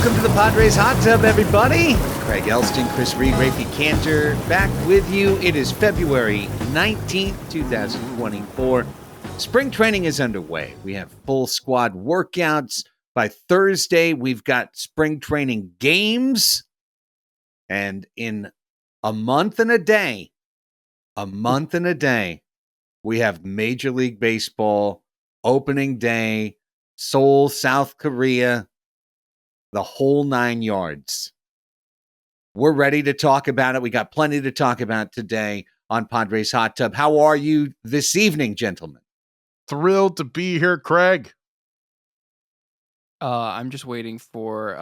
Welcome to the Padres Hot Tub, everybody. Craig Elsten, Chris Reed, Raphie Cantor, back with you. It is February 19th, 2024. Spring training is underway. We have full squad workouts. By Thursday, we've got spring training games. And in a month and a day, we have Major League Baseball opening day, Seoul, South Korea, the whole 9 yards. We're ready to talk about it. We got plenty to talk about today on Padres Hot Tub. How are you this evening, gentlemen? Thrilled to be here, Craig. I'm just waiting for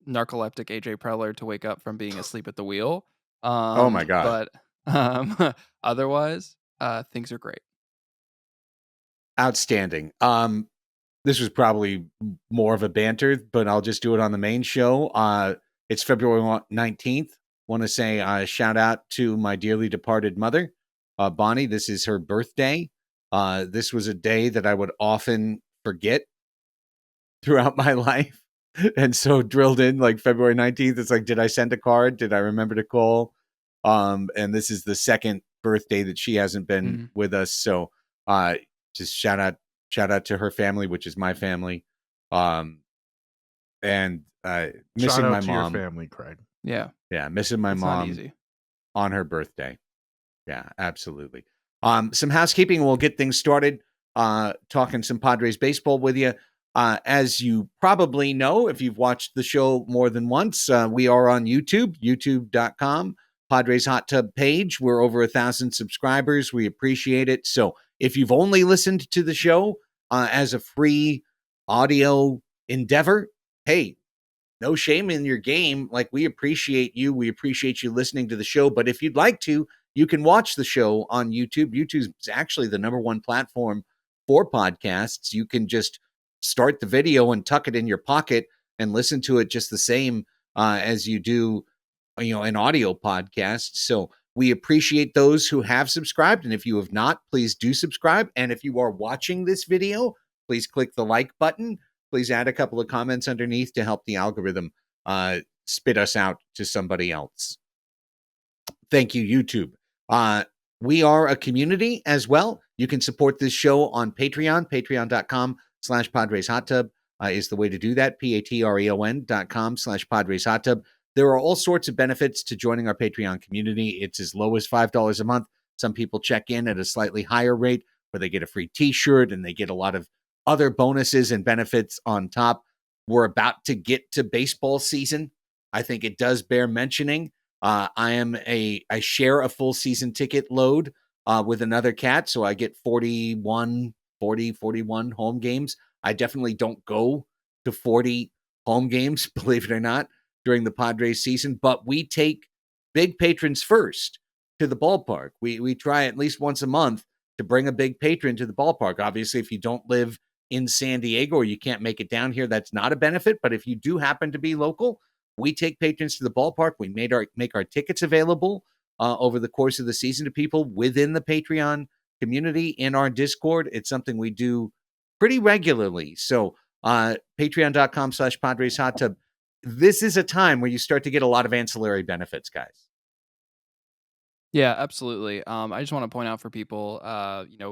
narcoleptic AJ Preller to wake up from being asleep at the wheel. Oh my God. But otherwise, things are great. Outstanding. This was probably more of a banter, but I'll just do it on the main show. It's February 19th. Want to say a shout out to my dearly departed mother, Bonnie. This is her birthday. This was a day that I would often forget throughout my life. And so drilled in like February 19th. It's like, did I send a card? Did I remember to call? And this is the second birthday that she hasn't been with us. So just shout out to her family, which is my family. And missing Shout out my to mom. Your family, Craig. Yeah, missing my it's mom not easy. on her birthday. Yeah, absolutely. Some housekeeping. We'll get things started. Talking some Padres baseball with you. As you probably know, if you've watched the show more than once, we are on YouTube, youtube.com, Padres Hot Tub page. We're over 1,000 subscribers. We appreciate it. So if you've only listened to the show as a free audio endeavor, hey, no shame in your game. Like, we appreciate you. We appreciate you listening to the show. But if you'd like to, you can watch the show on YouTube. YouTube is actually the number 1 platform for podcasts. You can just start the video and tuck it in your pocket and listen to it just the same as you do, an audio podcast. So we appreciate those who have subscribed. And if you have not, please do subscribe. And if you are watching this video, please click the like button. Please add a couple of comments underneath to help the algorithm spit us out to somebody else. Thank you, YouTube. We are a community as well. You can support this show on Patreon. Patreon.com/Padres Hot Tub is the way to do that. Patreon.com/Padres Hot Tub. There are all sorts of benefits to joining our Patreon community. It's as low as $5 a month. Some people check in at a slightly higher rate where they get a free t-shirt and they get a lot of other bonuses and benefits on top. We're about to get to baseball season. I think it does bear mentioning. I share a full season ticket load with another cat, so I get 41 home games. I definitely don't go to 40 home games, believe it or not, during the Padres season, but we take big patrons first to the ballpark. We try at least once a month to bring a big patron to the ballpark. Obviously, if you don't live in San Diego or you can't make it down here, that's not a benefit. But if you do happen to be local, we take patrons to the ballpark. We make our tickets available over the course of the season to people within the Patreon community in our Discord. It's something we do pretty regularly. So patreon.com/Padres Hot Tub. This is a time where you start to get a lot of ancillary benefits, guys. Yeah, absolutely. I just want to point out for people,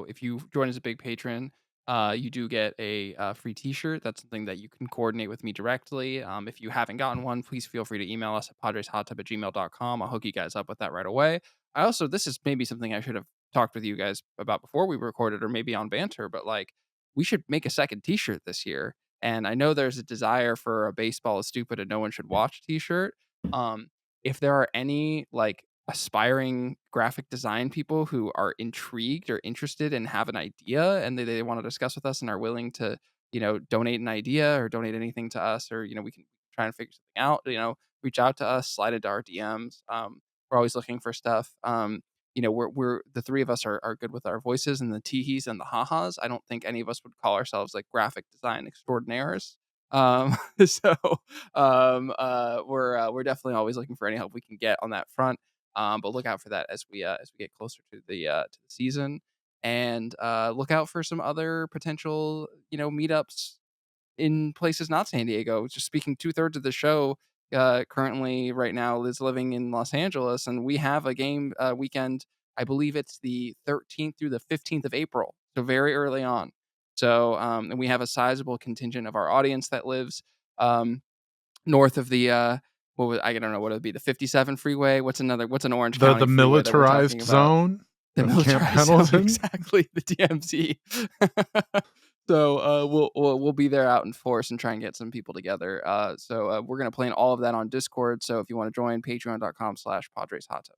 if you join as a big patron, you do get a free t-shirt. That's something that you can coordinate with me directly. If you haven't gotten one, please feel free to email us at padreshottub@gmail.com. I'll hook you guys up with that right away. This is maybe something I should have talked with you guys about before we recorded, or maybe on banter, but like, we should make a second t-shirt this year. And I know there's a desire for a baseball is stupid and no one should watch t-shirt. If there are any like aspiring graphic design people who are intrigued or interested and have an idea and they want to discuss with us and are willing to, donate an idea or donate anything to us, or, we can try and figure something out, reach out to us, slide into our DMs. We're always looking for stuff. We're the three of us are good with our voices and the teehees and the ha-has. I don't think any of us would call ourselves like graphic design extraordinaires. So we're definitely always looking for any help we can get on that front. But look out for that as we get closer to the season, and look out for some other potential meetups in places not San Diego. Just speaking, 2/3 of the show currently right now is living in Los Angeles, and we have a game weekend. I believe it's the 13th through the 15th of April, so very early on. So, and we have a sizable contingent of our audience that lives north of the I don't know what it would be, the 57 freeway. What's an Orange County The freeway that we're talking militarized about? zone The of Camp militarized zone, Pendleton. exactly, the DMZ. So we'll be there out in force and try and get some people together. So we're gonna plan all of that on Discord. So if you want to join, patreon.com/Padres Hot Tub.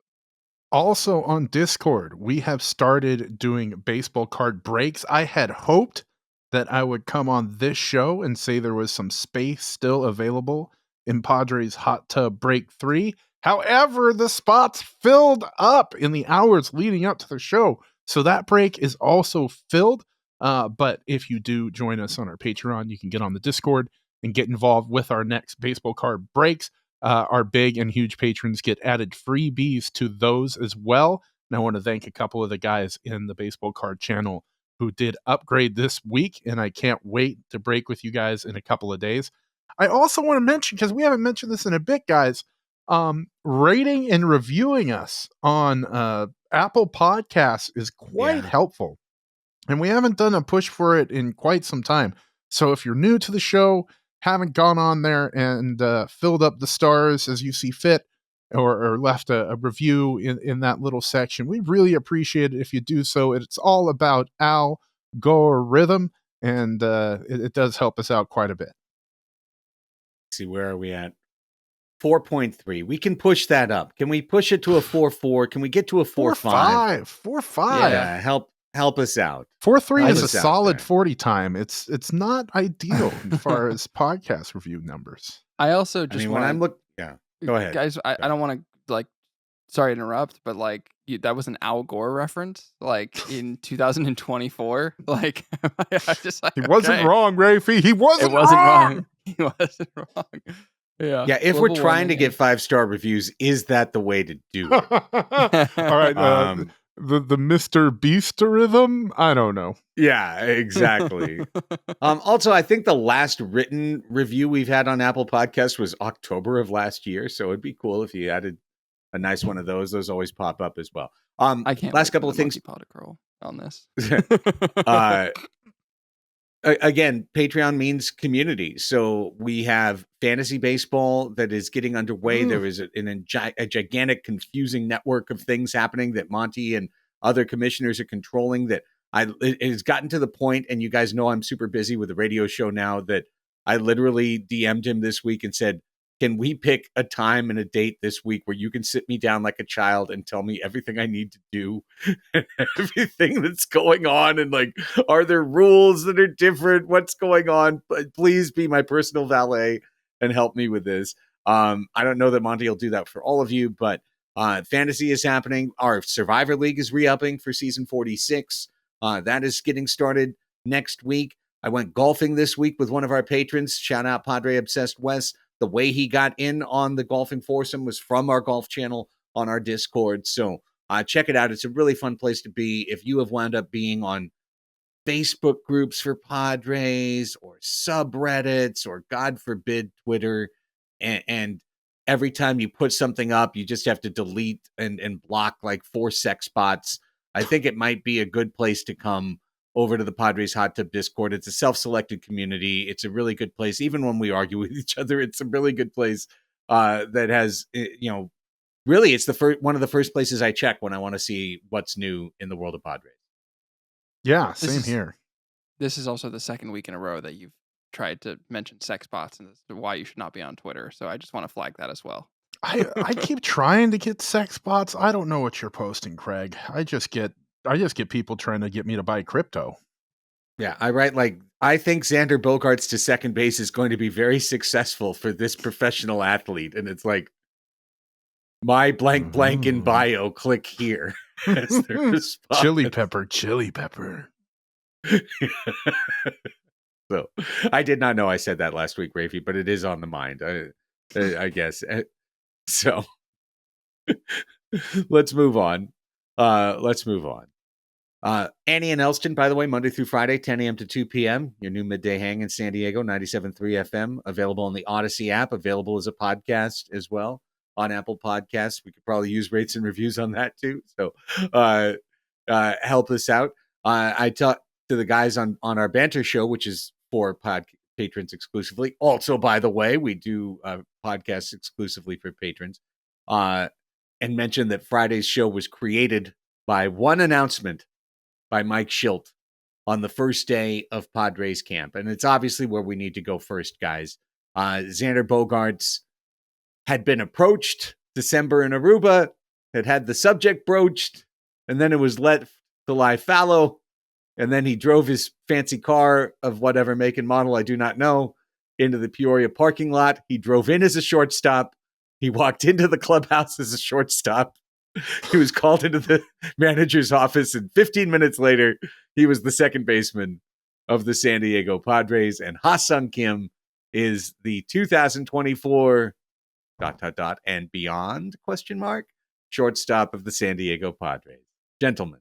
Also on Discord, we have started doing baseball card breaks. I had hoped that I would come on this show and say there was some space still available in Padres Hot Tub Break 3. However, the spots filled up in the hours leading up to the show. So that break is also filled. But if you do join us on our Patreon, you can get on the Discord and get involved with our next baseball card breaks. Our big and huge patrons get added freebies to those as well. And I want to thank a couple of the guys in the baseball card channel who did upgrade this week, and I can't wait to break with you guys in a couple of days. I also want to mention, because we haven't mentioned this in a bit, guys, rating and reviewing us on Apple Podcasts is quite helpful. And we haven't done a push for it in quite some time. So if you're new to the show, haven't gone on there and filled up the stars as you see fit, or left a review in that little section, we really appreciate it if you do so. It's all about algorithm, and it does help us out quite a bit. Let's see, where are we at? 4.3. We can push that up. Can we push it to a 4.4? Can we get to a 4.5? 4.5. Yeah, help us out. 4.3 is a us out solid there. 40 time. It's not ideal as far as podcast review numbers. I also just when I'm looking, go ahead, guys. I don't want to sorry to interrupt, but that was an Al Gore reference, in 2024. I just he wasn't wrong, Raphie. He wasn't wrong. He wasn't wrong. Yeah, if we're trying to get 5-star reviews, is that the way to do it? All right, the Mr. Beasterism? I don't know. Yeah, exactly. Also, I think the last written review we've had on Apple Podcasts was October of last year, so it'd be cool if you added a nice one of those. Those always pop up as well. I can't. Last couple of things. Curl on this. Again, Patreon means community. So we have fantasy baseball that is getting underway. There is a gigantic, confusing network of things happening that Monty and other commissioners are controlling. That it has gotten to the point, and you guys know I'm super busy with the radio show now, that I literally DM'd him this week and said, can we pick a time and a date this week where you can sit me down like a child and tell me everything I need to do, everything that's going on, and are there rules that are different? What's going on? Please be my personal valet and help me with this. I don't know that Monty will do that for all of you, but fantasy is happening. Our Survivor League is re-upping for season 46. That is getting started next week. I went golfing this week with one of our patrons. Shout out Padre Obsessed Wes. The way he got in on the golfing foursome was from our golf channel on our Discord. So check it out. It's a really fun place to be. If you have wound up being on Facebook groups for Padres or subreddits or, God forbid, Twitter, and every time you put something up, you just have to delete and block 4 sex bots, I think it might be a good place to come over to the Padres Hot Tub Discord. It's a self-selected community. It's a really good place. Even when we argue with each other, it's a really good place that has, really, it's one of the first places I check when I want to see what's new in the world of Padres. Yeah, same here. This is also the second week in a row that you've tried to mention sex bots and why you should not be on Twitter. So I just want to flag that as well. I keep trying to get sex bots. I don't know what you're posting, Craig. I just get people trying to get me to buy crypto. Yeah, I write I think Xander Bogaerts to second base is going to be very successful for this professional athlete. And it's my blank in bio, click here. As their response. Chili pepper. So I did not know I said that last week, Raphie, but it is on the mind, I guess. So let's move on. Annie and Elsten, by the way, Monday through Friday, 10 a.m. to 2 p.m. Your new midday hang in San Diego, 97.3 FM, available on the Odyssey app, available as a podcast as well on Apple Podcasts. We could probably use rates and reviews on that too. So help us out. I talked to the guys on our banter show, which is for patrons exclusively. Also, by the way, we do podcasts exclusively for patrons. And mentioned that Friday's show was created by one announcement by Mike Schilt on the first day of Padres camp. And it's obviously where we need to go first, guys. Xander Bogaerts had been approached December in Aruba, had the subject broached, and then it was let to lie fallow. And then he drove his fancy car of whatever make and model, I do not know, into the Peoria parking lot. He drove in as a shortstop. He walked into the clubhouse as a shortstop. He was called into the manager's office, and 15 minutes later, he was the second baseman of the San Diego Padres. And Ha-Seong Kim is the 2024 ... and beyond ? Shortstop of the San Diego Padres. Gentlemen.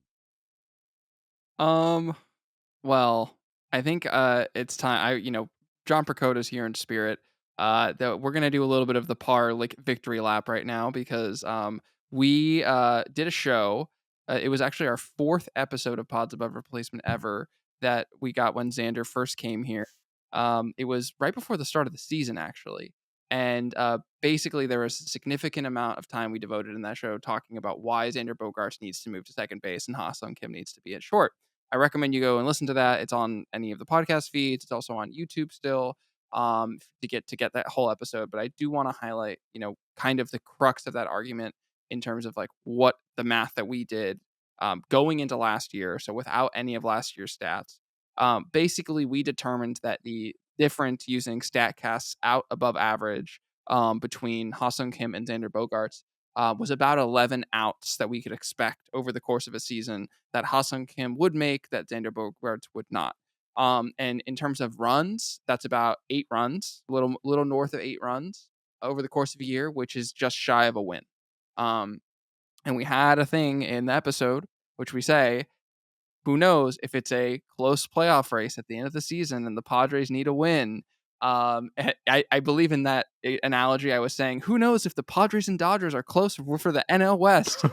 Well, I think it's time. John Percoda's here in spirit. That we're gonna do a little bit of the victory lap right now because we did a show. It was actually our 4th episode of Pods Above Replacement ever that we got when Xander first came here. It was right before the start of the season, actually. And basically, there was a significant amount of time we devoted in that show talking about why Xander Bogaerts needs to move to second base and Ha-Seong Kim needs to be at short. I recommend you go and listen to that. It's on any of the podcast feeds. It's also on YouTube still to get that whole episode. But I do want to highlight, kind of the crux of that argument in terms of like what the math that we did going into last year. So without any of last year's stats, basically we determined that the difference using StatCast's out above average between Ha-Seong Kim and Xander Bogaerts was about 11 outs that we could expect over the course of a season that Ha-Seong Kim would make that Xander Bogaerts would not. And in terms of runs, that's about 8 runs, a little north of 8 runs over the course of a year, which is just shy of a win. And we had a thing in the episode, which we say, who knows if it's a close playoff race at the end of the season and the Padres need a win. I believe in that analogy. I was saying, who knows if the Padres and Dodgers are close for the NL West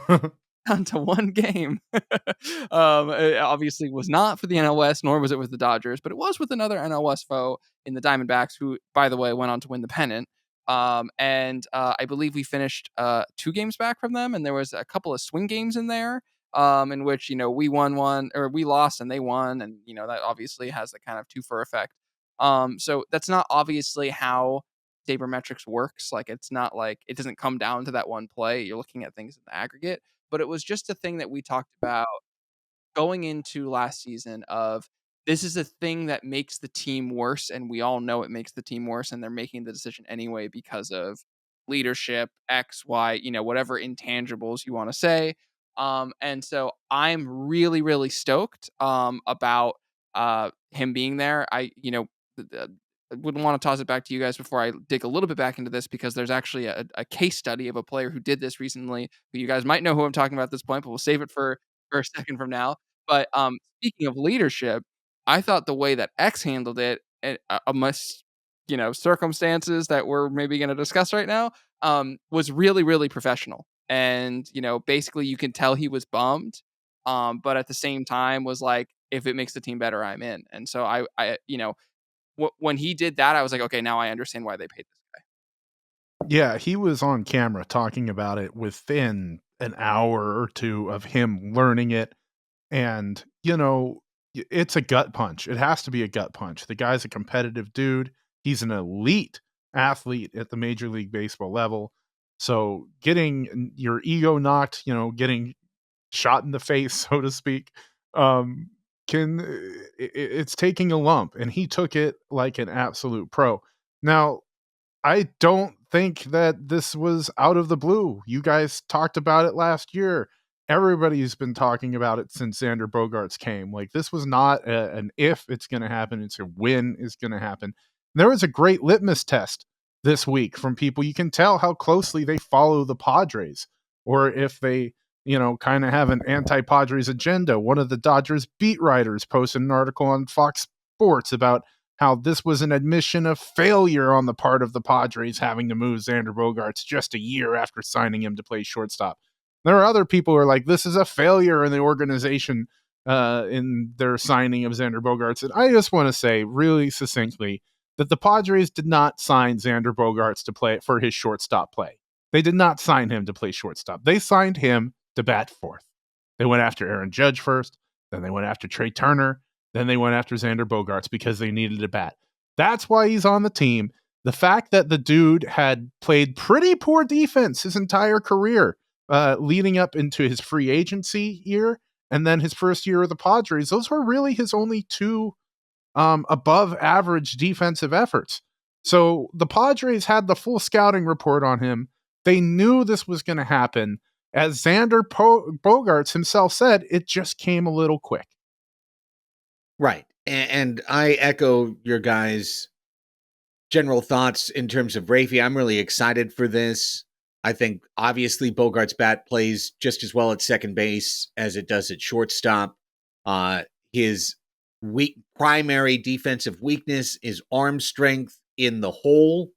down to one game. It obviously was not for the NL West, nor was it with the Dodgers, but it was with another NL West foe in the Diamondbacks, who, by the way, went on to win the pennant. And I believe we finished 2 games back from them, and there was a couple of swing games in there. In which, we won one, or we lost and they won. And, that obviously has the kind of 2-for effect. So that's not obviously how sabermetrics works. Like, it's not like it doesn't come down to that one play. You're looking at things in the aggregate, but it was just a thing that we talked about going into last season of this is a thing that makes the team worse. And we all know it makes the team worse. And they're making the decision anyway because of leadership, X, Y, whatever intangibles you want to say. And so I'm really, really stoked about him being there. I wouldn't want to toss it back to you guys before I dig a little bit back into this, because there's actually a case study of a player who did this recently, who you guys might know who I'm talking about at this point, but we'll save it for a second from now. But speaking of leadership, I thought the way that X handled it, amidst circumstances that we're maybe going to discuss right now, was really, really professional. And basically you can tell he was bummed, but at the same time was like, if it makes the team better, I'm in. And so I when he did that, I was like, okay, now I understand why they paid this guy. Yeah, he was on camera talking about it within an hour or 2 of him learning it. And, it's a gut punch. It has to be a gut punch. The guy's a competitive dude. He's an elite athlete at the Major League Baseball level. So getting your ego knocked, getting shot in the face, so to speak, it's taking a lump, and he took it like an absolute pro. Now, I don't think that this was out of the blue. You guys talked about it last year. Everybody's been talking about it since Xander Bogaerts came. Like, this was not an if it's going to happen, it's a when it's going to happen. There was a great litmus test this week from people. You can tell how closely they follow the Padres, or if they, kind of have an anti-Padres agenda. One of the Dodgers beat writers posted an article on Fox Sports about how this was an admission of failure on the part of the Padres having to move Xander Bogaerts just a year after signing him to play shortstop. There are other people who are like, this is a failure in the organization in their signing of Xander Bogaerts. And I just want to say really succinctly that the Padres did not sign Xander Bogaerts to play for his shortstop play. They did not sign him to play shortstop. They signed him to bat fourth. They went after Aaron Judge first, then they went after Trey Turner, then they went after Xander Bogaerts because they needed a bat. That's why he's on the team. The fact that the dude had played pretty poor defense his entire career, leading up into his free agency year and then his first year with the Padres, those were really his only two above average defensive efforts. So the Padres had the full scouting report on him. They knew this was going to happen. As Xander Bogaerts himself said, it just came a little quick. Right. And I echo your guys' general thoughts in terms of Raphie. I'm really excited for this. I think obviously Bogaerts' bat plays just as well at second base as it does at shortstop. His primary defensive weakness is arm strength in the hole.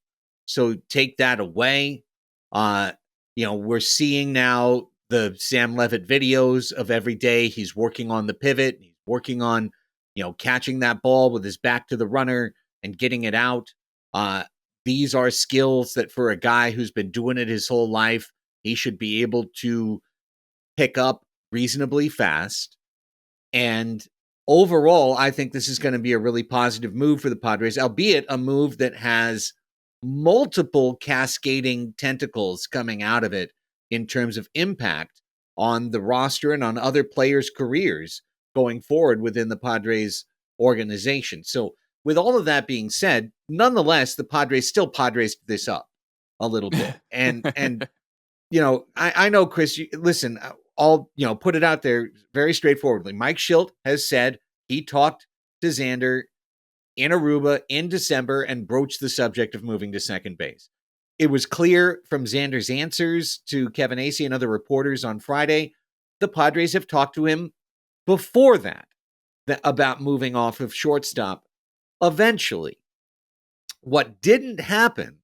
So take that away. We're seeing now the Sam Levitt videos of every day. He's working on the pivot. He's working on, catching that ball with his back to the runner and getting it out. These are skills that for a guy who's been doing it his whole life, he should be able to pick up reasonably fast. And overall, I think this is going to be a really positive move for the Padres, albeit a move that has multiple cascading tentacles coming out of it in terms of impact on the roster and on other players' careers going forward within the Padres organization. So with all of that being said, nonetheless, the Padres still Padres this up a little bit. And I know, Chris, listen, I'll, put it out there very straightforwardly. Mike Schilt has said he talked to Xander in Aruba in December and broached the subject of moving to second base. It was clear from Xander's answers to Kevin Acee and other reporters on Friday, the Padres have talked to him before that about moving off of shortstop eventually. What didn't happen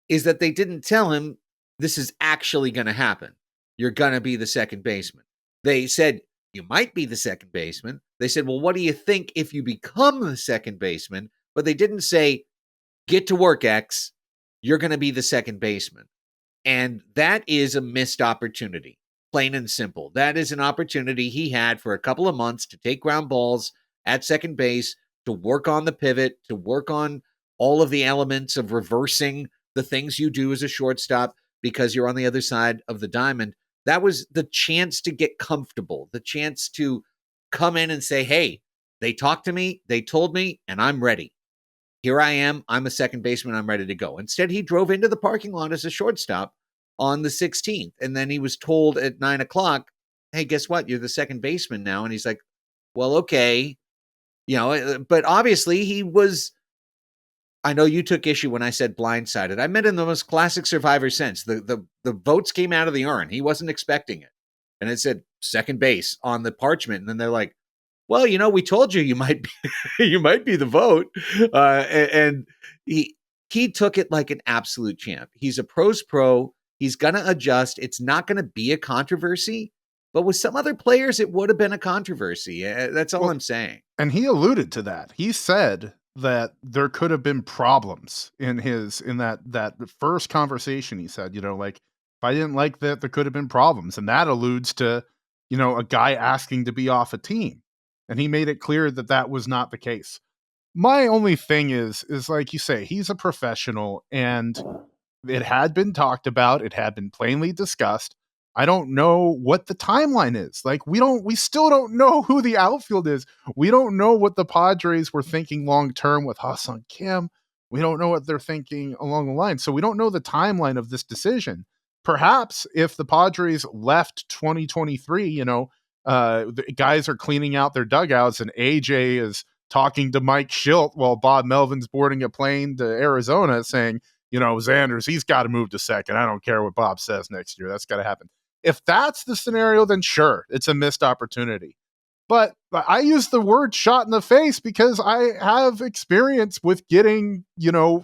is that they didn't tell him this is actually going to happen. You're going to be the second baseman. They said, you might be the second baseman. They said, well, what do you think if you become the second baseman? But they didn't say, get to work, X. You're going to be the second baseman. And that is a missed opportunity, plain and simple. That is an opportunity he had for a couple of months to take ground balls at second base, to work on the pivot, to work on all of the elements of reversing the things you do as a shortstop because you're on the other side of the diamond. That was the chance to get comfortable, the chance to come in and say, hey, they talked to me, they told me, and I'm ready. Here I am. I'm a second baseman. I'm ready to go. Instead, he drove into the parking lot as a shortstop on the 16th. And then he was told at 9:00, hey, guess what? You're the second baseman now. And he's like, well, okay. But obviously he was, I know you took issue when I said blindsided. I meant in the most classic Survivor sense. The votes came out of the urn. He wasn't expecting it. And it said second base on the parchment. And then they're like, well, we told you you might be, you might be the vote. And he took it like an absolute champ. He's a pro's pro. He's going to adjust. It's not going to be a controversy. But with some other players, it would have been a controversy. That's all I'm saying. And he alluded to that. He said that there could have been problems in that first conversation. He said, if I didn't like that, there could have been problems. And that alludes to, a guy asking to be off a team. And he made it clear that that was not the case. My only thing is like you say, he's a professional and it had been talked about. It had been plainly discussed. I don't know what the timeline is. We still don't know who the outfield is. We don't know what the Padres were thinking long-term with Ha-Seong Kim. We don't know what they're thinking along the line. So we don't know the timeline of this decision. Perhaps if the Padres left 2023, the guys are cleaning out their dugouts and AJ is talking to Mike Schilt while Bob Melvin's boarding a plane to Arizona saying, Xanders, he's got to move to second. I don't care what Bob says next year. That's got to happen. If that's the scenario, then sure, it's a missed opportunity. But I use the word shot in the face because I have experience with getting,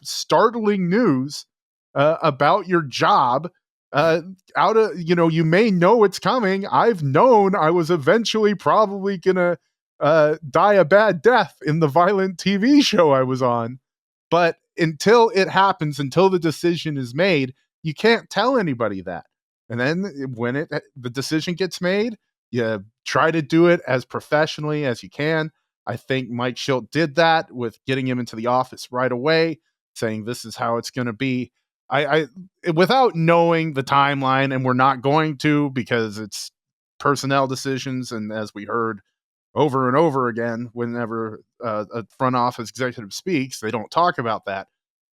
startling news about your job out of, you may know it's coming. I've known I was eventually probably going to die a bad death in the violent TV show I was on. But until it happens, until the decision is made, you can't tell anybody that. And then when the decision gets made, you try to do it as professionally as you can. I think Mike Schilt did that with getting him into the office right away, saying this is how it's going to be. I without knowing the timeline, and we're not going to because it's personnel decisions, and as we heard over and over again, whenever a front office executive speaks, they don't talk about that.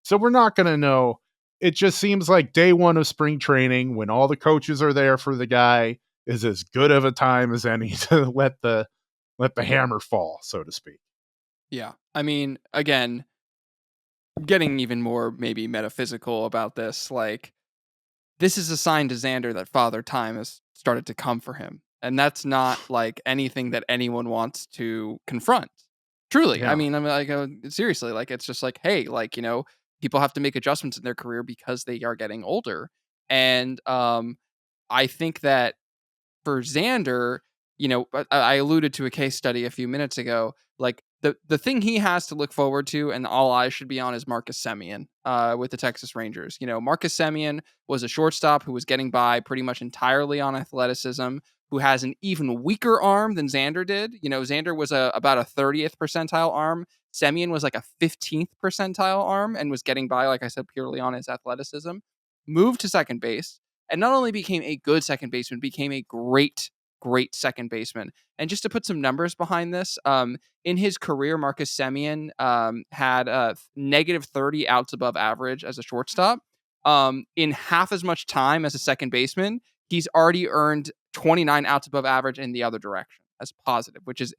So we're not going to know. It just seems like day one of spring training, when all the coaches are there for the guy, is as good of a time as any to let the hammer fall, so to speak. Yeah. I mean, again, getting even more maybe metaphysical about this, like, this is a sign to Xander that Father Time has started to come for him. And that's not like anything that anyone wants to confront. Truly. Yeah. I mean, like, seriously, like, it's just like, hey, like, people have to make adjustments in their career because they are getting older. And I think that for Xander, I alluded to a case study a few minutes ago. Like, the thing he has to look forward to, and all eyes should be on, is Marcus Semien with the Texas Rangers. Marcus Semien was a shortstop who was getting by pretty much entirely on athleticism, who has an even weaker arm than Xander did. Xander was about a 30th percentile arm. Semien was like a 15th percentile arm and was getting by, like I said, purely on his athleticism. Moved to second base and not only became a good second baseman, became a great second baseman. And just to put some numbers behind this, in his career, Marcus Semien had negative 30 outs above average as a shortstop. In half as much time as a second baseman, he's already earned 29 outs above average in the other direction as positive, which is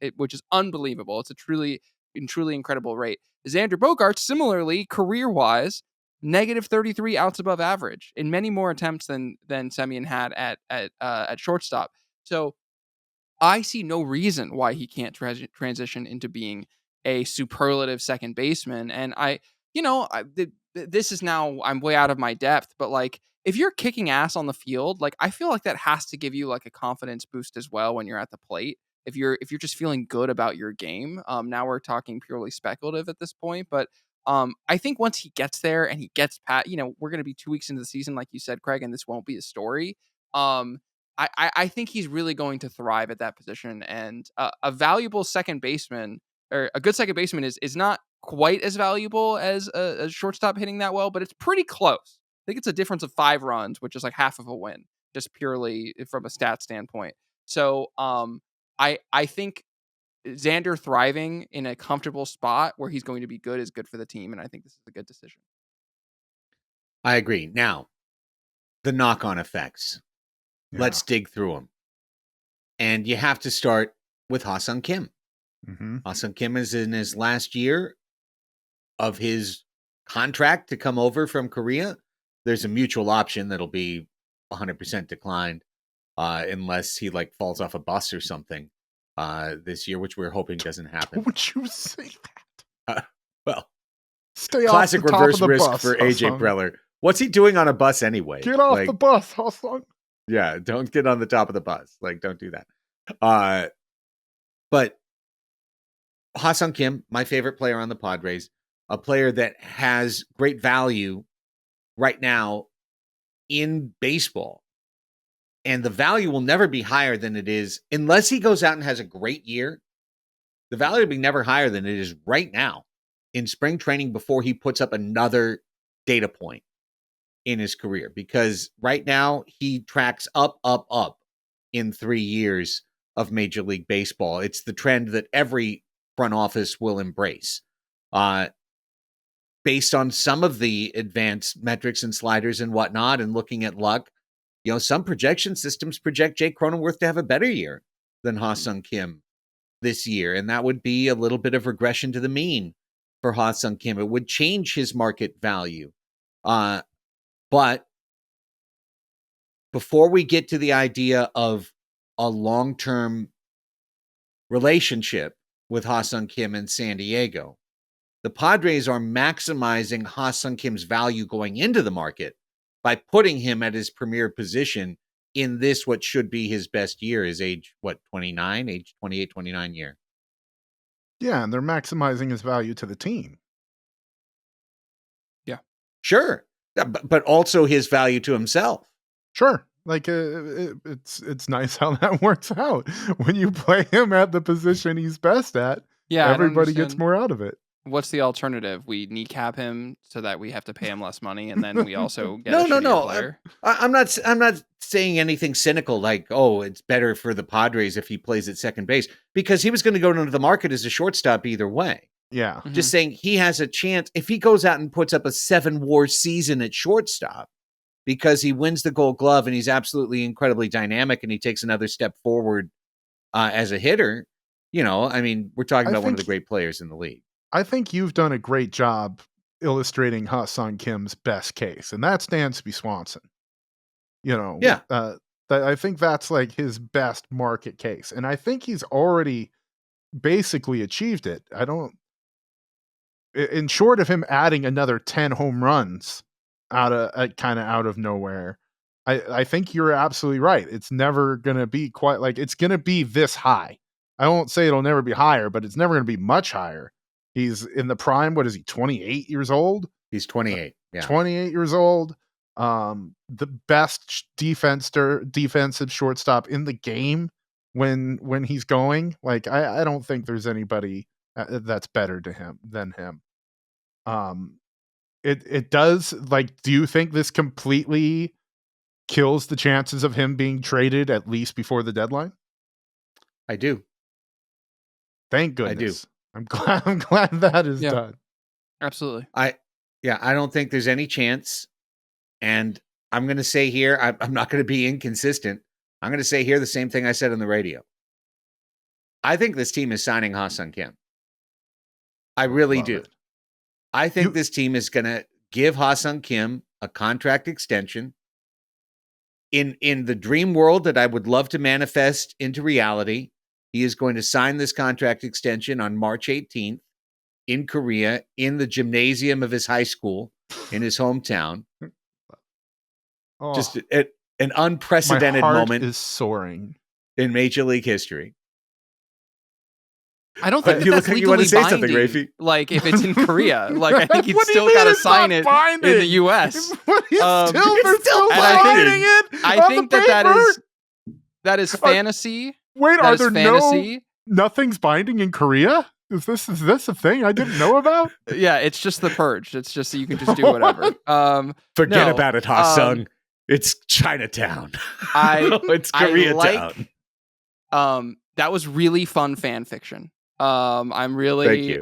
unbelievable. It's a truly incredible rate. Xander Bogaerts, similarly, career-wise, negative 33 outs above average in many more attempts than Semien had at shortstop. So I see no reason why he can't transition into being a superlative second baseman. And this is now, I'm way out of my depth, but like, if you're kicking ass on the field, like, I feel like that has to give you like a confidence boost as well when you're at the plate. If you're just feeling good about your game, now we're talking purely speculative at this point, but I think once he gets there and he gets we're going to be 2 weeks into the season, like you said, Craig, and this won't be a story. I think he's really going to thrive at that position, and a valuable second baseman, or a good second baseman, is not quite as valuable as a shortstop hitting that well, but it's pretty close. I think it's a difference of 5 runs, which is like half of a win, just purely from a stat standpoint. So I think Xander thriving in a comfortable spot where he's going to be good is good for the team, and I think this is a good decision. I agree. Now, the knock-on effects. Yeah. Let's dig through them. And you have to start with Ha-Seong Kim. Mm-hmm. Ha-Seong Kim is in his last year of his contract to come over from Korea. There's a mutual option that'll be 100% declined unless he like falls off a bus or something this year, which we're hoping doesn't happen. Don't you say that? Well, stay classic off the top reverse of the risk bus, for AJ Ha-Seong. Preller. What's he doing on a bus anyway? Get off the bus, Ha-Seong. Yeah, don't get on the top of the bus. Like, don't do that. But Ha-Seong Kim, my favorite player on the Padres, a player that has great value right now in baseball. And the value will never be higher than it is unless he goes out and has a great year. The value will be never higher than it is right now in spring training before he puts up another data point in his career. Because right now he tracks up in 3 years of Major League Baseball. It's the trend that every front office will embrace. Based on some of the advanced metrics and sliders and whatnot, and looking at luck, some projection systems project Jake Cronenworth to have a better year than Ha-Seong Kim this year. And that would be a little bit of regression to the mean for Ha-Seong Kim. It would change his market value. But before we get to the idea of a long-term relationship with Ha-Seong Kim in San Diego, the Padres are maximizing Ha-Seong Kim's value going into the market by putting him at his premier position in this, what should be his best year, his age, 29, age 28, 29 year. Yeah, and they're maximizing his value to the team. Yeah. Sure. But also his value to himself. Sure. Like it's nice how that works out. When you play him at the position he's best at, everybody gets more out of it. What's the alternative? We kneecap him so that we have to pay him less money, and then we also get a shittier player. I'm not saying anything cynical like, oh, it's better for the Padres if he plays at second base, because he was going to go into the market as a shortstop either way. Yeah. Mm-hmm. Just saying he has a chance if he goes out and puts up a 7-WAR season at shortstop because he wins the Gold Glove and he's absolutely incredibly dynamic and he takes another step forward as a hitter. You know, I mean, we're talking about one of the great players in the league. I think you've done a great job illustrating Ha-Seong Kim's best case, and that's Dansby Swanson. You know, yeah. I think that's like his best market case, and I think he's already basically achieved it. In short of him adding another 10 home runs out of nowhere, I think you're absolutely right. It's never going to be quite like it's going to be this high. I won't say it'll never be higher, but it's never going to be much higher. He's in the prime. What is he? 28 years old. He's 28. Yeah, 28 years old. The best defensive shortstop in the game when he's going. Like I don't think there's anybody that's better than him. It does, like, do you think this completely kills the chances of him being traded at least before the deadline? I do. Thank goodness. I do. I'm glad that is done. Absolutely. I don't think there's any chance. And I'm going to say here, I'm not going to be inconsistent. I'm going to say here the same thing I said on the radio. I think this team is signing Ha-Seong Kim. I really do. I think this team is going to give Ha-Seong Kim a contract extension in the dream world that I would love to manifest into reality. He is going to sign this contract extension on March 18th in Korea, in the gymnasium of his high school, in his hometown. Oh, just an unprecedented moment is soaring in Major League history. I don't think you that's look like legally you want to say binding. something, Raphie. Like if it's in Korea, like I think he's still got to sign it in the U.S. He's still signing it. I think that is fantasy. Wait, are there fantasy? Nothing's binding in Korea? Is this a thing I didn't know about? Yeah, it's just the purge. It's just you can just do whatever. Forget about it, Ha-Seong. It's Chinatown. It's Koreatown. That was really fun fan fiction. I'm really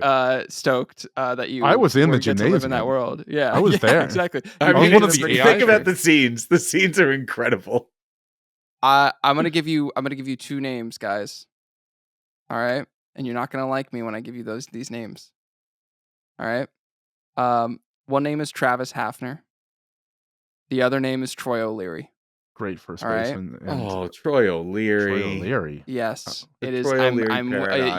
stoked that you. I was in the gymnasium to live in that gymnasium. world. Yeah, I was there. Exactly. I mean, think about the. the scenes. The scenes are incredible. I'm gonna give you 2 names, guys. All right, and you're not gonna like me when I give you these names. All right. One name is Travis Hafner. The other name is Troy O'Leary. Great first baseman. baseman. Troy O'Leary. Troy O'Leary. Yes, it is. Troy I'm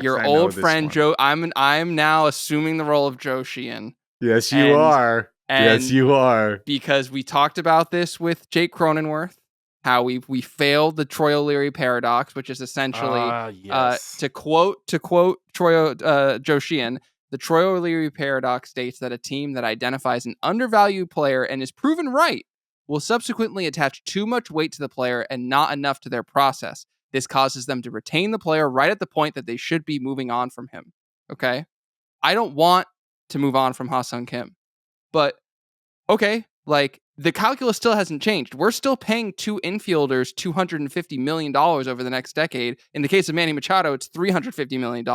your old friend Joe. I'm now assuming the role of Joe Sheehan. Yes, you are. Yes, you are. Because we talked about this with Jake Cronenworth, how we failed the Troy O'Leary paradox, which is essentially to quote Joe Sheehan. The Troy O'Leary paradox states that a team that identifies an undervalued player and is proven right will subsequently attach too much weight to the player and not enough to their process. This causes them to retain the player right at the point that they should be moving on from him. Okay? I don't want to move on from Ha-Seong Kim. But, okay, like, the calculus still hasn't changed. We're still paying 2 infielders $250 million over the next decade. In the case of Manny Machado, it's $350 million.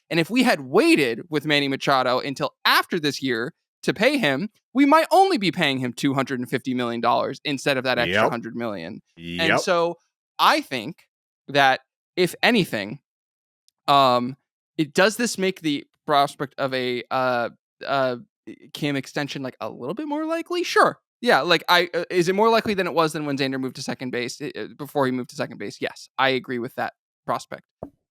And if we had waited with Manny Machado until after this year to pay him, we might only be paying him $250 million instead of that extra $100 million. And so I think that if anything, does this make the prospect of a Kim extension like a little bit more likely? Sure. Yeah, like is it more likely than it was than when Xander moved to second base before he moved to second base? Yes, I agree with that prospect.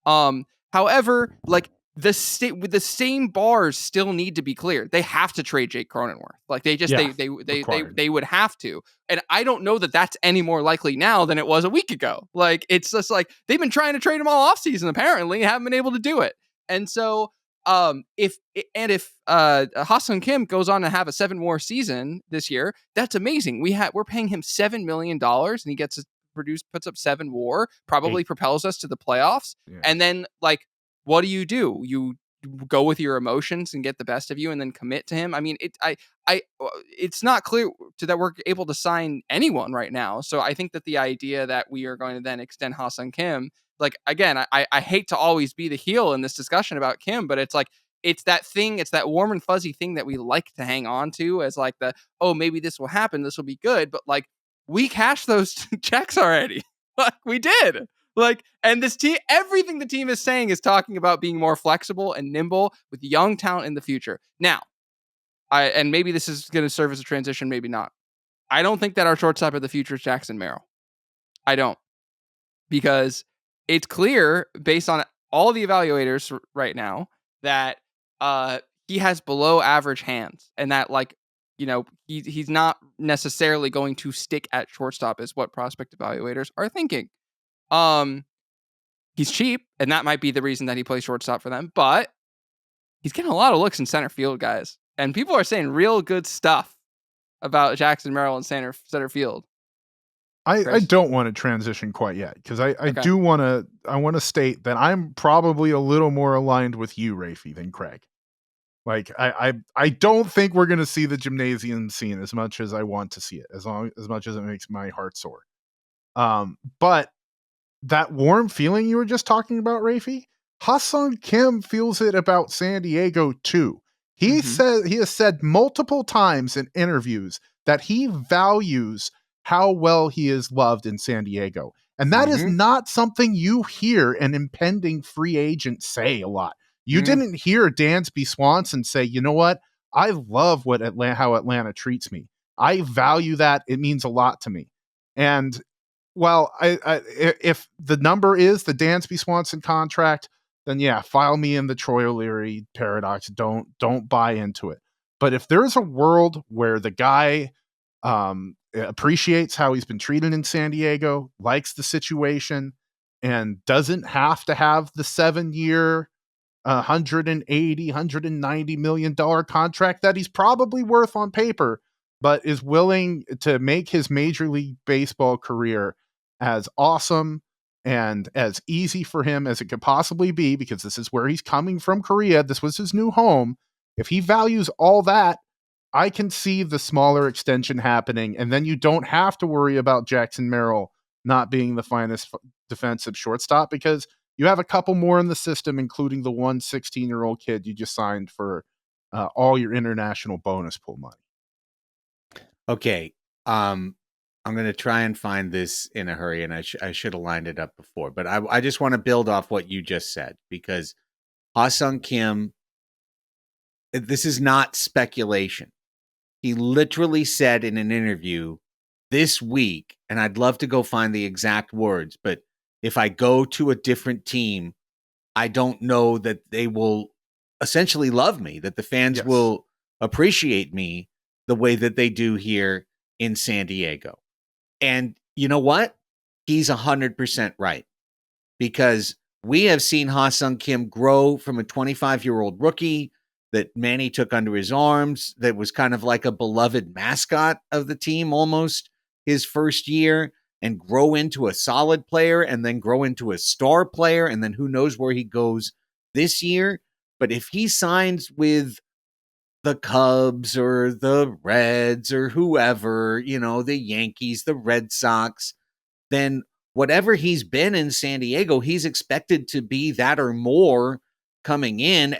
However, like with the same bars still need to be clear. They have to trade Jake Cronenworth. Like Required. they would have to. And I don't know that that's any more likely now than it was a week ago. Like it's just like they've been trying to trade him all offseason apparently, haven't been able to do it. And so if Ha-Seong Kim goes on to have a 7 more season this year, that's amazing. We're paying him $7 million and he gets to puts up 7 WAR, probably propels us to the playoffs. Yeah. And then like, what do? You go with your emotions and get the best of you and then commit to him. I mean, it's not clear that we're able to sign anyone right now. So I think that the idea that we are going to then extend Ha-Seong Kim, like, again, I hate to always be the heel in this discussion about Kim, but it's like, it's that warm and fuzzy thing that we like to hang on to as like maybe this will happen. This will be good. But like, we cashed those checks already. Like we did. Like, and this team, everything the team is saying is talking about being more flexible and nimble with young talent in the future. Now, and maybe this is going to serve as a transition, maybe not. I don't think that our shortstop of the future is Jackson Merrill. I don't. Because it's clear based on all the evaluators right now that he has below average hands and that like, he's not necessarily going to stick at shortstop is what prospect evaluators are thinking. He's cheap, and that might be the reason that he plays shortstop for them, but he's getting a lot of looks in center field, guys. And people are saying real good stuff about Jackson Merrill in center field. I don't want to transition quite yet because I want to state that I'm probably a little more aligned with you, Raphie, than Craig. Like I don't think we're going to see the gymnasium scene as much as I want to see it, as much as it makes my heart sore. But that warm feeling you were just talking about, Raphie, Ha-Seong Kim feels it about San Diego too. He has said multiple times in interviews that he values how well he is loved in San Diego. And that is not something you hear an impending free agent say a lot. You didn't hear Dansby Swanson say, you know what? I love how Atlanta treats me. I value that. It means a lot to me. And well, if the number is the Dansby Swanson contract, then yeah, file me in the Troy O'Leary paradox. Don't buy into it. But if there's a world where the guy appreciates how he's been treated in San Diego, likes the situation, and doesn't have to have the 7-year, $190 million contract that he's probably worth on paper, but is willing to make his Major League Baseball career as awesome and as easy for him as it could possibly be, because this is where he's coming from, Korea. This was his new home. If he values all that, I can see the smaller extension happening, and then you don't have to worry about Jackson Merrill not being the finest defensive shortstop because you have a couple more in the system, including the 16-year-old kid you just signed for all your international bonus pool money. Okay. I'm going to try and find this in a hurry, and I should have lined it up before, but I just want to build off what you just said, because Ha-Seong Kim, this is not speculation. He literally said in an interview this week, and I'd love to go find the exact words, but if I go to a different team, I don't know that they will essentially love me, that the fans will appreciate me the way that they do here in San Diego. And you know what? He's 100% right, because we have seen Ha-Seong Kim grow from a 25-year-old rookie that Manny took under his arms, that was kind of like a beloved mascot of the team almost his first year, and grow into a solid player, and then grow into a star player, and then who knows where he goes this year. But if he signs with the Cubs or the Reds or whoever, the Yankees, the Red Sox, then whatever he's been in San Diego, he's expected to be that or more coming in.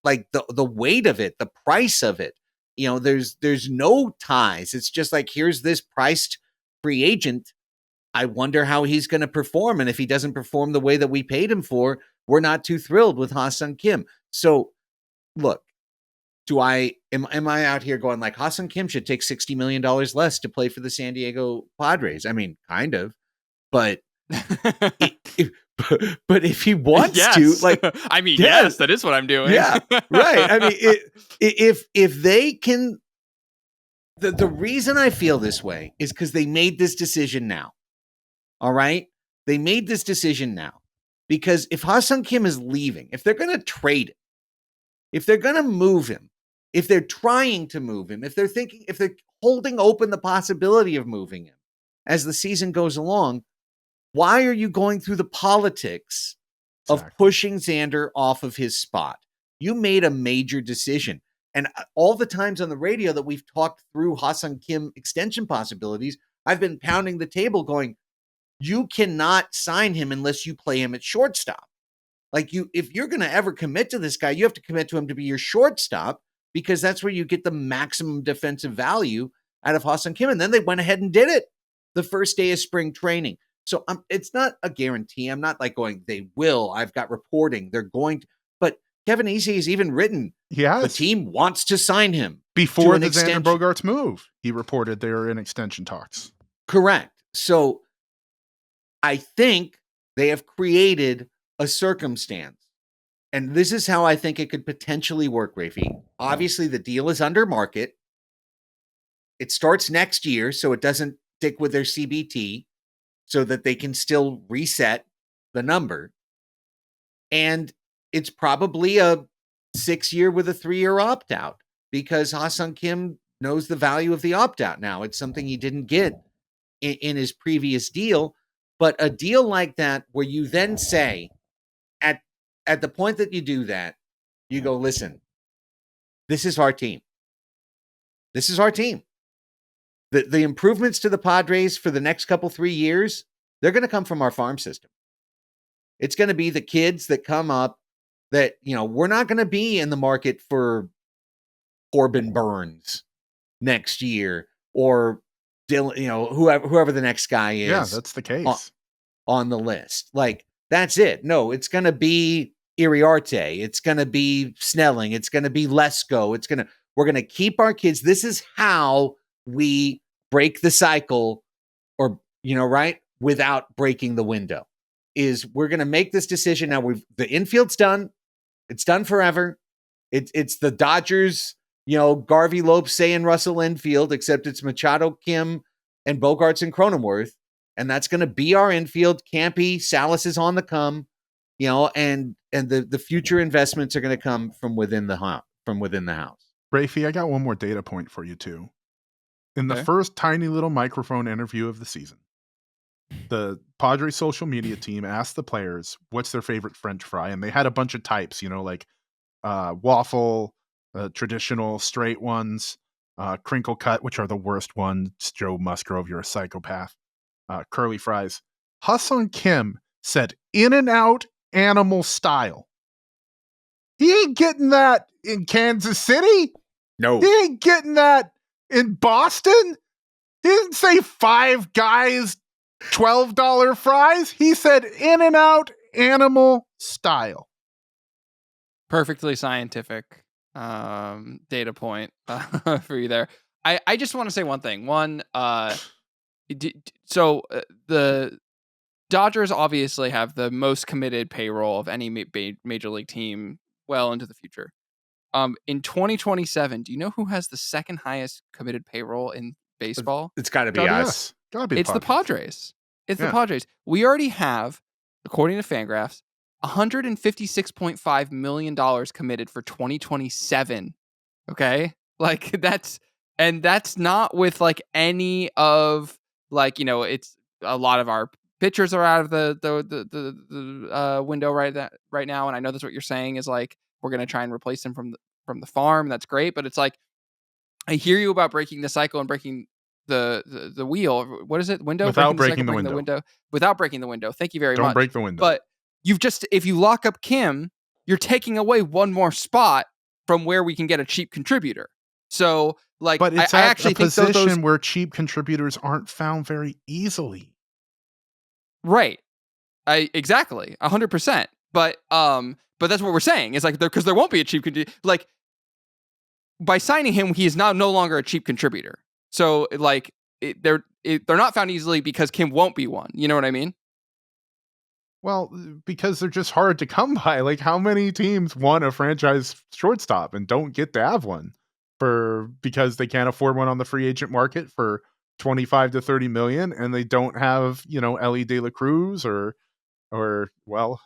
Like the weight of it, the price of it, there's no ties. It's just like, here's this priced free agent. I wonder how he's going to perform. And if he doesn't perform the way that we paid him for, we're not too thrilled with Ha-Seong Kim. So look, am I out here going like Ha-Seong Kim should take $60 million less to play for the San Diego Padres? I mean, kind of, but if, but if he wants to, like, I mean, yeah, yes, that is what I'm doing. yeah, right. I mean, if they can, the reason I feel this way is because they made this decision now. All right, they made this decision now because if Ha-Seong Kim is leaving, if they're going to trade him, if they're going to move him, if they're trying to move him, if they're holding open the possibility of moving him as the season goes along, why are you going through the politics of pushing Xander off of his spot? You made a major decision. And all the times on the radio that we've talked through Ha-Seong Kim extension possibilities, I've been pounding the table going, you cannot sign him unless you play him at shortstop. Like, if you're going to ever commit to this guy, you have to commit to him to be your shortstop, because that's where you get the maximum defensive value out of Ha-Seong Kim. And then they went ahead and did it the first day of spring training. So it's not a guarantee. I'm not like going, they will. I've got reporting. They're going to. But Kevin Easy has even written, the team wants to sign him. Before the Xander Bogaerts move, he reported they were in extension talks. Correct. So I think they have created a circumstance. And this is how I think it could potentially work, Raphie. Obviously, the deal is under market. It starts next year, so it doesn't stick with their CBT, so that they can still reset the number. And it's probably a 6-year with a 3-year opt-out, because Ha-Seong Kim knows the value of the opt-out now. It's something he didn't get in his previous deal. But a deal like that, where you then say, at the point that you do that, you go, listen, this is our team. This is our team. The improvements to the Padres for the next 3 years, they're going to come from our farm system. It's going to be the kids that come up that, we're not going to be in the market for Corbin Burns next year, or Dylan, whoever the next guy is. Yeah, that's the case. On the list. Like, that's it. No, it's going to be Iriarte. It's going to be Snelling. It's going to be Lesko. We're going to keep our kids. This is how we break the cycle, or, right, without breaking the window, is we're going to make this decision. Now the infield's done. It's done forever. It's the Dodgers, Garvey Lopes saying Russell infield, except it's Machado, Kim, and Bogaerts and Cronenworth. And that's going to be our infield. Campy, Salas is on the come, and the future investments are going to come from within the house. Raphie, I got one more data point for you too. In the first tiny little microphone interview of the season, the Padres social media team asked the players what's their favorite French fry, and they had a bunch of types, like waffle, traditional straight ones, crinkle cut, which are the worst ones. Joe Musgrove, you're a psychopath. Curly fries. Ha-Seong Kim said In-N-Out animal style. He ain't getting that in Kansas City. No. He ain't getting that in Boston. He didn't say Five Guys $12 fries. He said In-N-Out animal style. Perfectly scientific data point for you there. I just want to say one thing. The Dodgers obviously have the most committed payroll of any major league team well into the future. In 2027, do you know who has the second highest committed payroll in baseball? It's got to be us. It's the Padres. It's the Padres. We already have, according to Fangraphs, $156.5 million committed for 2027. Okay? Like, that's not with like any of, like, it's a lot of our pitchers are out of the window right now, and I know that's what you're saying is like we're gonna try and replace them from the farm. That's great, but it's like I hear you about breaking the cycle and breaking the wheel. What is it? Window? Without breaking the window. Without breaking the window. Thank you very much. Don't break the window. But if you lock up Kim, you're taking away one more spot from where we can get a cheap contributor. So, like, but it's I actually think position where cheap contributors aren't found very easily. Right. Exactly. 100%. But that's what we're saying. It's like because there won't be a cheap contributor. Like, by signing him, he is now no longer a cheap contributor. So like they're not found easily because Kim won't be one. You know what I mean? Well, because they're just hard to come by. Like, how many teams want a franchise shortstop and don't get to have one because they can't afford one on the free agent market for 25 to 30 million, and they don't have, Ellie De La Cruz or well,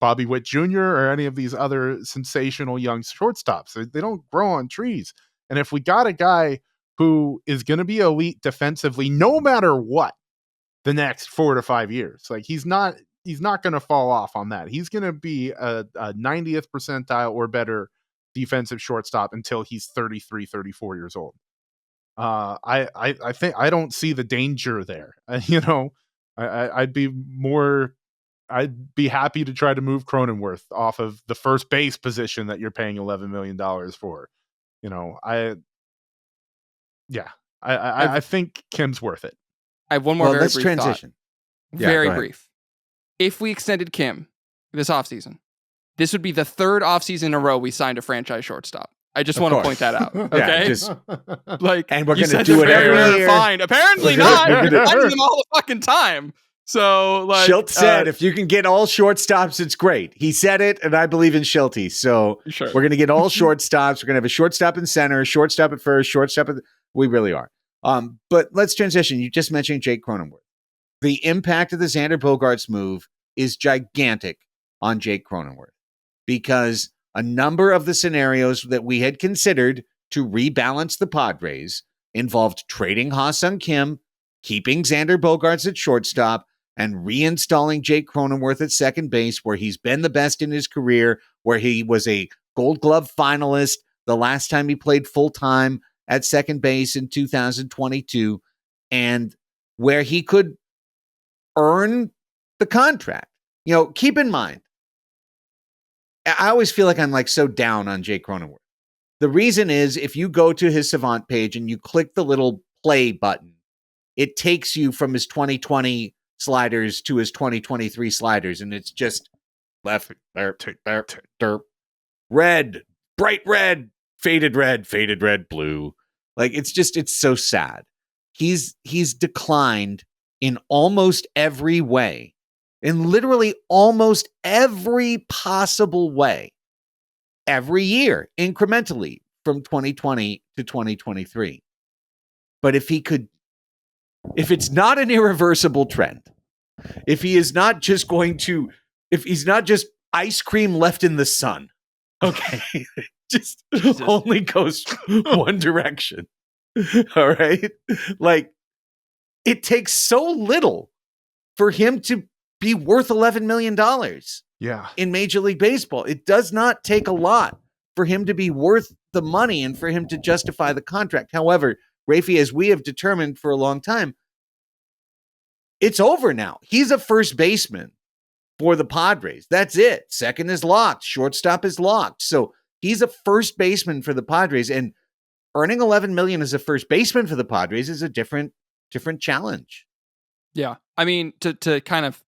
Bobby Witt Jr. or any of these other sensational young shortstops. They don't grow on trees. And if we got a guy who is going to be elite defensively, no matter what, the next 4 to 5 years, like he's not going to fall off on that. He's going to be a 90th percentile or better defensive shortstop until he's 33, 34 years old. I think I don't see the danger there. I'd be happy to try to move Cronenworth off of the first base position that you're paying $11 million for. I think Kim's worth it. I have one more very let's brief transition. Thought. Yeah, very go ahead. brief. If we extended Kim this offseason, this would be the third offseason in a row we signed a franchise shortstop. I just want to point that out. Okay. And we're you going to said do the it every barrier year. Fine. Apparently not. We're signing them all the fucking time. So like Schilt said, if you can get all shortstops, it's great. He said it, and I believe in Schilty. So sure. We're going to get all shortstops. We're going to have a shortstop in center, a shortstop at first, shortstop at we really are. But let's transition. You just mentioned Jake Cronenworth. The impact of the Xander Bogaerts move is gigantic on Jake Cronenworth because a number of the scenarios that we had considered to rebalance the Padres involved trading Ha-Seong Kim, keeping Xander Bogaerts at shortstop, and reinstalling Jake Cronenworth at second base, where he's been the best in his career, where he was a Gold Glove finalist the last time he played full-time at second base in 2022, and where he could earn the contract. Keep in mind, I always feel like I'm like so down on Jake Cronenworth. The reason is if you go to his Savant page and you click the little play button, it takes you from his 2020 sliders to his 2023 sliders, and it's just left there, red, bright red, faded red, blue. Like it's so sad. He's declined in almost every way, in literally almost every possible way, every year, incrementally from 2020 to 2023. But if it's not an irreversible trend, if he's not just ice cream left in the sun, okay, just only goes one direction. All right. Like, it takes so little for him to be worth $11 million in Major League Baseball. It does not take a lot for him to be worth the money and for him to justify the contract. However, Raphie, as we have determined for a long time, it's over now. He's a first baseman for the Padres. That's it. Second is locked. Shortstop is locked. So he's a first baseman for the Padres, and earning $11 million as a first baseman for the Padres is a different challenge. Yeah. I mean, to kind of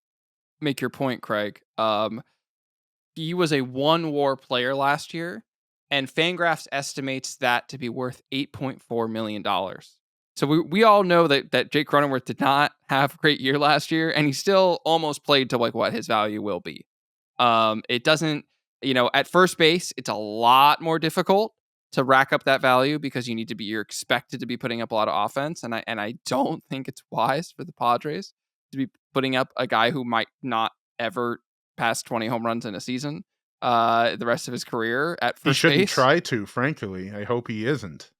make your point, Craig, he was a one WAR player last year, and Fangraphs estimates that to be worth $8.4 million. So we all know that Jake Cronenworth did not have a great year last year, and he still almost played to like what his value will be. It doesn't, at first base, it's a lot more difficult to rack up that value because you're expected to be putting up a lot of offense, and I don't think it's wise for the Padres to be putting up a guy who might not ever pass 20 home runs in a season the rest of his career at first base. He shouldn't try to, frankly. I hope he isn't.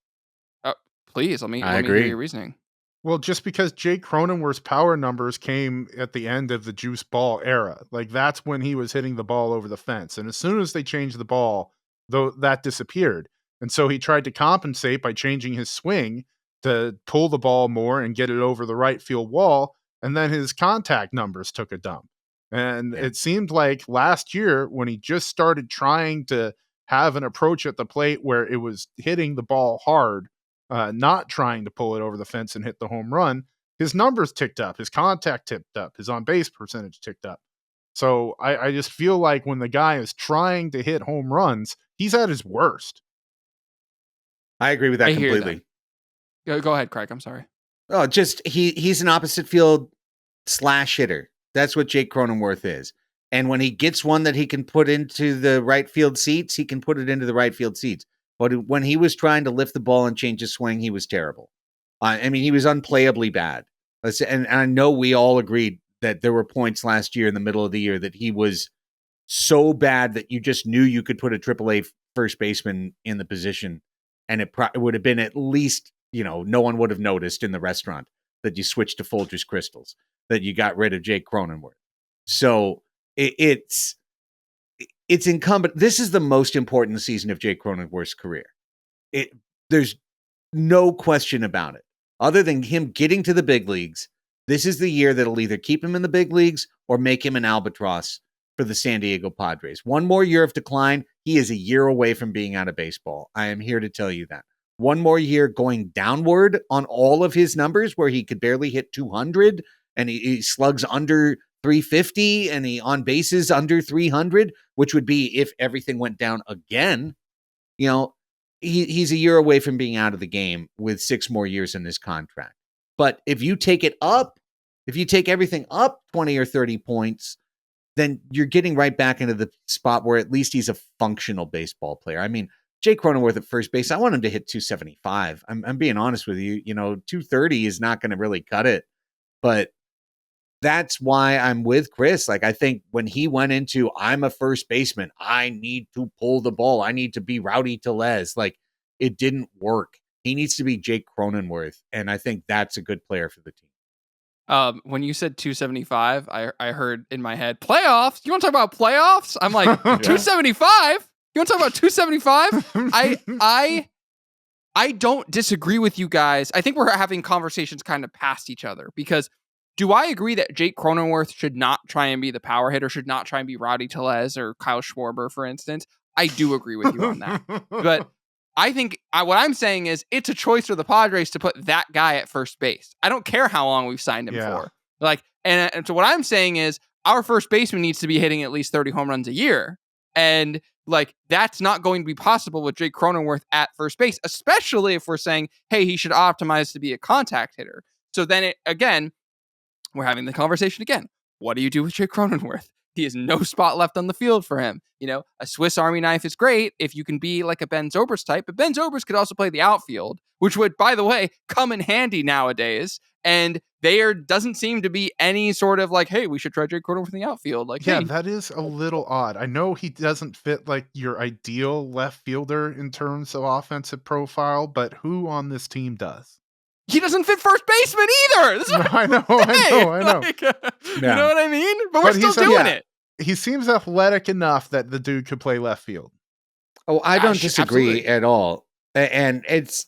Please, let me hear your reasoning. Well, just because Jake Cronenworth's power numbers came at the end of the juice ball era. Like, that's when he was hitting the ball over the fence. And as soon as they changed the ball, though, that disappeared. And so he tried to compensate by changing his swing to pull the ball more and get it over the right field wall. And then his contact numbers took a dump. And it seemed like last year, when he just started trying to have an approach at the plate where it was hitting the ball hard, not trying to pull it over the fence and hit the home run, his numbers ticked up, his contact ticked up, his on-base percentage ticked up. So I just feel like when the guy is trying to hit home runs, he's at his worst. I agree with that I hear completely. Go ahead, Craig. I'm sorry. Oh, just he's an opposite field slash hitter. That's what Jake Cronenworth is. And when he gets one that he can put into the right field seats, he can put it into the right field seats. But when he was trying to lift the ball and change his swing, he was terrible. I mean, he was unplayably bad. And I know we all agreed that there were points last year in the middle of the year that he was so bad that you just knew you could put a AAA first baseman in the position, and it would have been at least, no one would have noticed in the restaurant that you switched to Folgers Crystals, that you got rid of Jake Cronenworth. So it's incumbent. This is the most important season of Jake Cronenworth's career. There's no question about it. Other than him getting to the big leagues, this is the year that'll either keep him in the big leagues or make him an albatross for the San Diego Padres. One more year of decline, he is a year away from being out of baseball. I am here to tell you that. One more year going downward on all of his numbers, where he could barely hit 200 and he slugs under 350 and he on bases under 300, which would be if everything went down again. He's a year away from being out of the game with 6 more years in his contract. But if you take it up, if you take everything up 20 or 30 points, then you're getting right back into the spot where at least he's a functional baseball player. I mean, Jake Cronenworth at first base, I want him to hit 275. I'm being honest with you. 230 is not going to really cut it. But that's why I'm with Chris. Like, I think when he went into, I'm a first baseman, I need to pull the ball, I need to be Rowdy Tellez, like, it didn't work. He needs to be Jake Cronenworth, and I think that's a good player for the team. When you said 275, I heard in my head, playoffs? You want to talk about playoffs? I'm like, 275? You want to talk about 275? I don't disagree with you guys. I think we're having conversations kind of past each other, because do I agree that Jake Cronenworth should not try and be the power hitter, should not try and be Rowdy Tellez or Kyle Schwarber, for instance? I do agree with you on that. But I think what I'm saying is it's a choice for the Padres to put that guy at first base. I don't care how long we've signed him for. Like, and so what I'm saying is our first baseman needs to be hitting at least 30 home runs a year. And like, that's not going to be possible with Jake Cronenworth at first base, especially if we're saying, hey, he should optimize to be a contact hitter. So then again, we're having the conversation again. What do you do with Jake Cronenworth? He has no spot left on the field for him. A Swiss Army knife is great if you can be like a Ben Zobrist type, but Ben Zobrist could also play the outfield, which would, by the way, come in handy nowadays. And there doesn't seem to be any sort of like, hey, we should try Jake Cronenworth in the outfield. Like, yeah, hey, that is a little odd. I know he doesn't fit like your ideal left fielder in terms of offensive profile, but who on this team does? He doesn't fit first baseman either. This is I know. Like, you know what I mean? But we're still doing it. He seems athletic enough that the dude could play left field. Oh, I don't disagree at all. And it's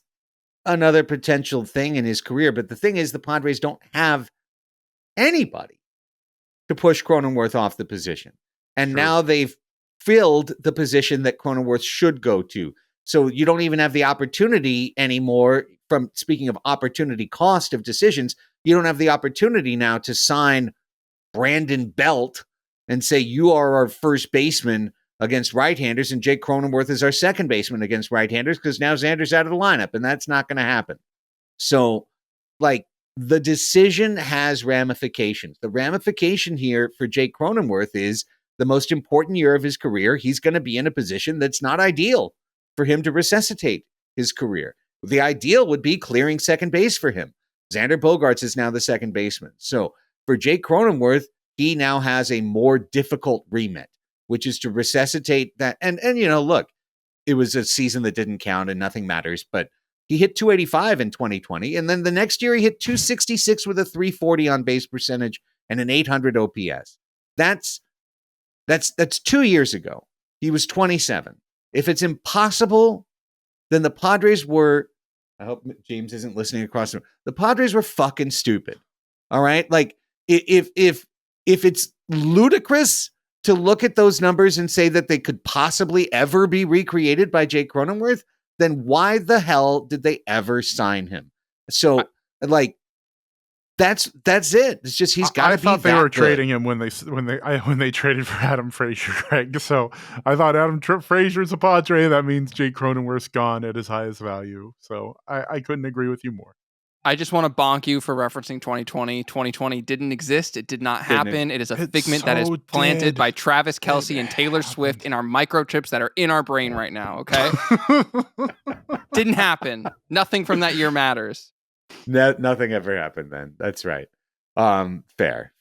another potential thing in his career. But the thing is, the Padres don't have anybody to push Cronenworth off the position. And now they've filled the position that Cronenworth should go to. So you don't even have the opportunity anymore. From speaking of opportunity cost of decisions, you don't have the opportunity now to sign Brandon Belt and say, you are our first baseman against right-handers, and Jake Cronenworth is our second baseman against right-handers, because now Xander's out of the lineup, and that's not going to happen. So, like, the decision has ramifications. The ramification here for Jake Cronenworth is the most important year of his career. He's going to be in a position that's not ideal for him to resuscitate his career. The ideal would be clearing second base for him. Xander Bogaerts is now the second baseman. So for Jake Cronenworth, he now has a more difficult remit, which is to resuscitate that. And look, it was a season that didn't count and nothing matters, but he hit 285 in 2020. And then the next year he hit 266 with a 340 on base percentage and an 800 OPS. That's 2 years ago. He was 27. If it's impossible, then the Padres were, I hope James isn't listening across the room. The Padres were fucking stupid. All right? Like, if it's ludicrous to look at those numbers and say that they could possibly ever be recreated by Jake Cronenworth, then why the hell did they ever sign him? So, like, That's it. It's just he's got to be. I thought they were good. trading him when they traded for Adam Frazier, Greg. So I thought Adam Frazier's a Padre. That means Jake Cronenworth's gone at his highest value. So I couldn't agree with you more. I just want to bonk you for referencing 2020. 2020 didn't exist. It did not happen. It is a figment that is planted by Travis Kelce and Taylor Swift in our microchips that are in our brain right now. Okay. Didn't happen. Nothing from that year matters. Nothing ever happened then. That's right. Fair.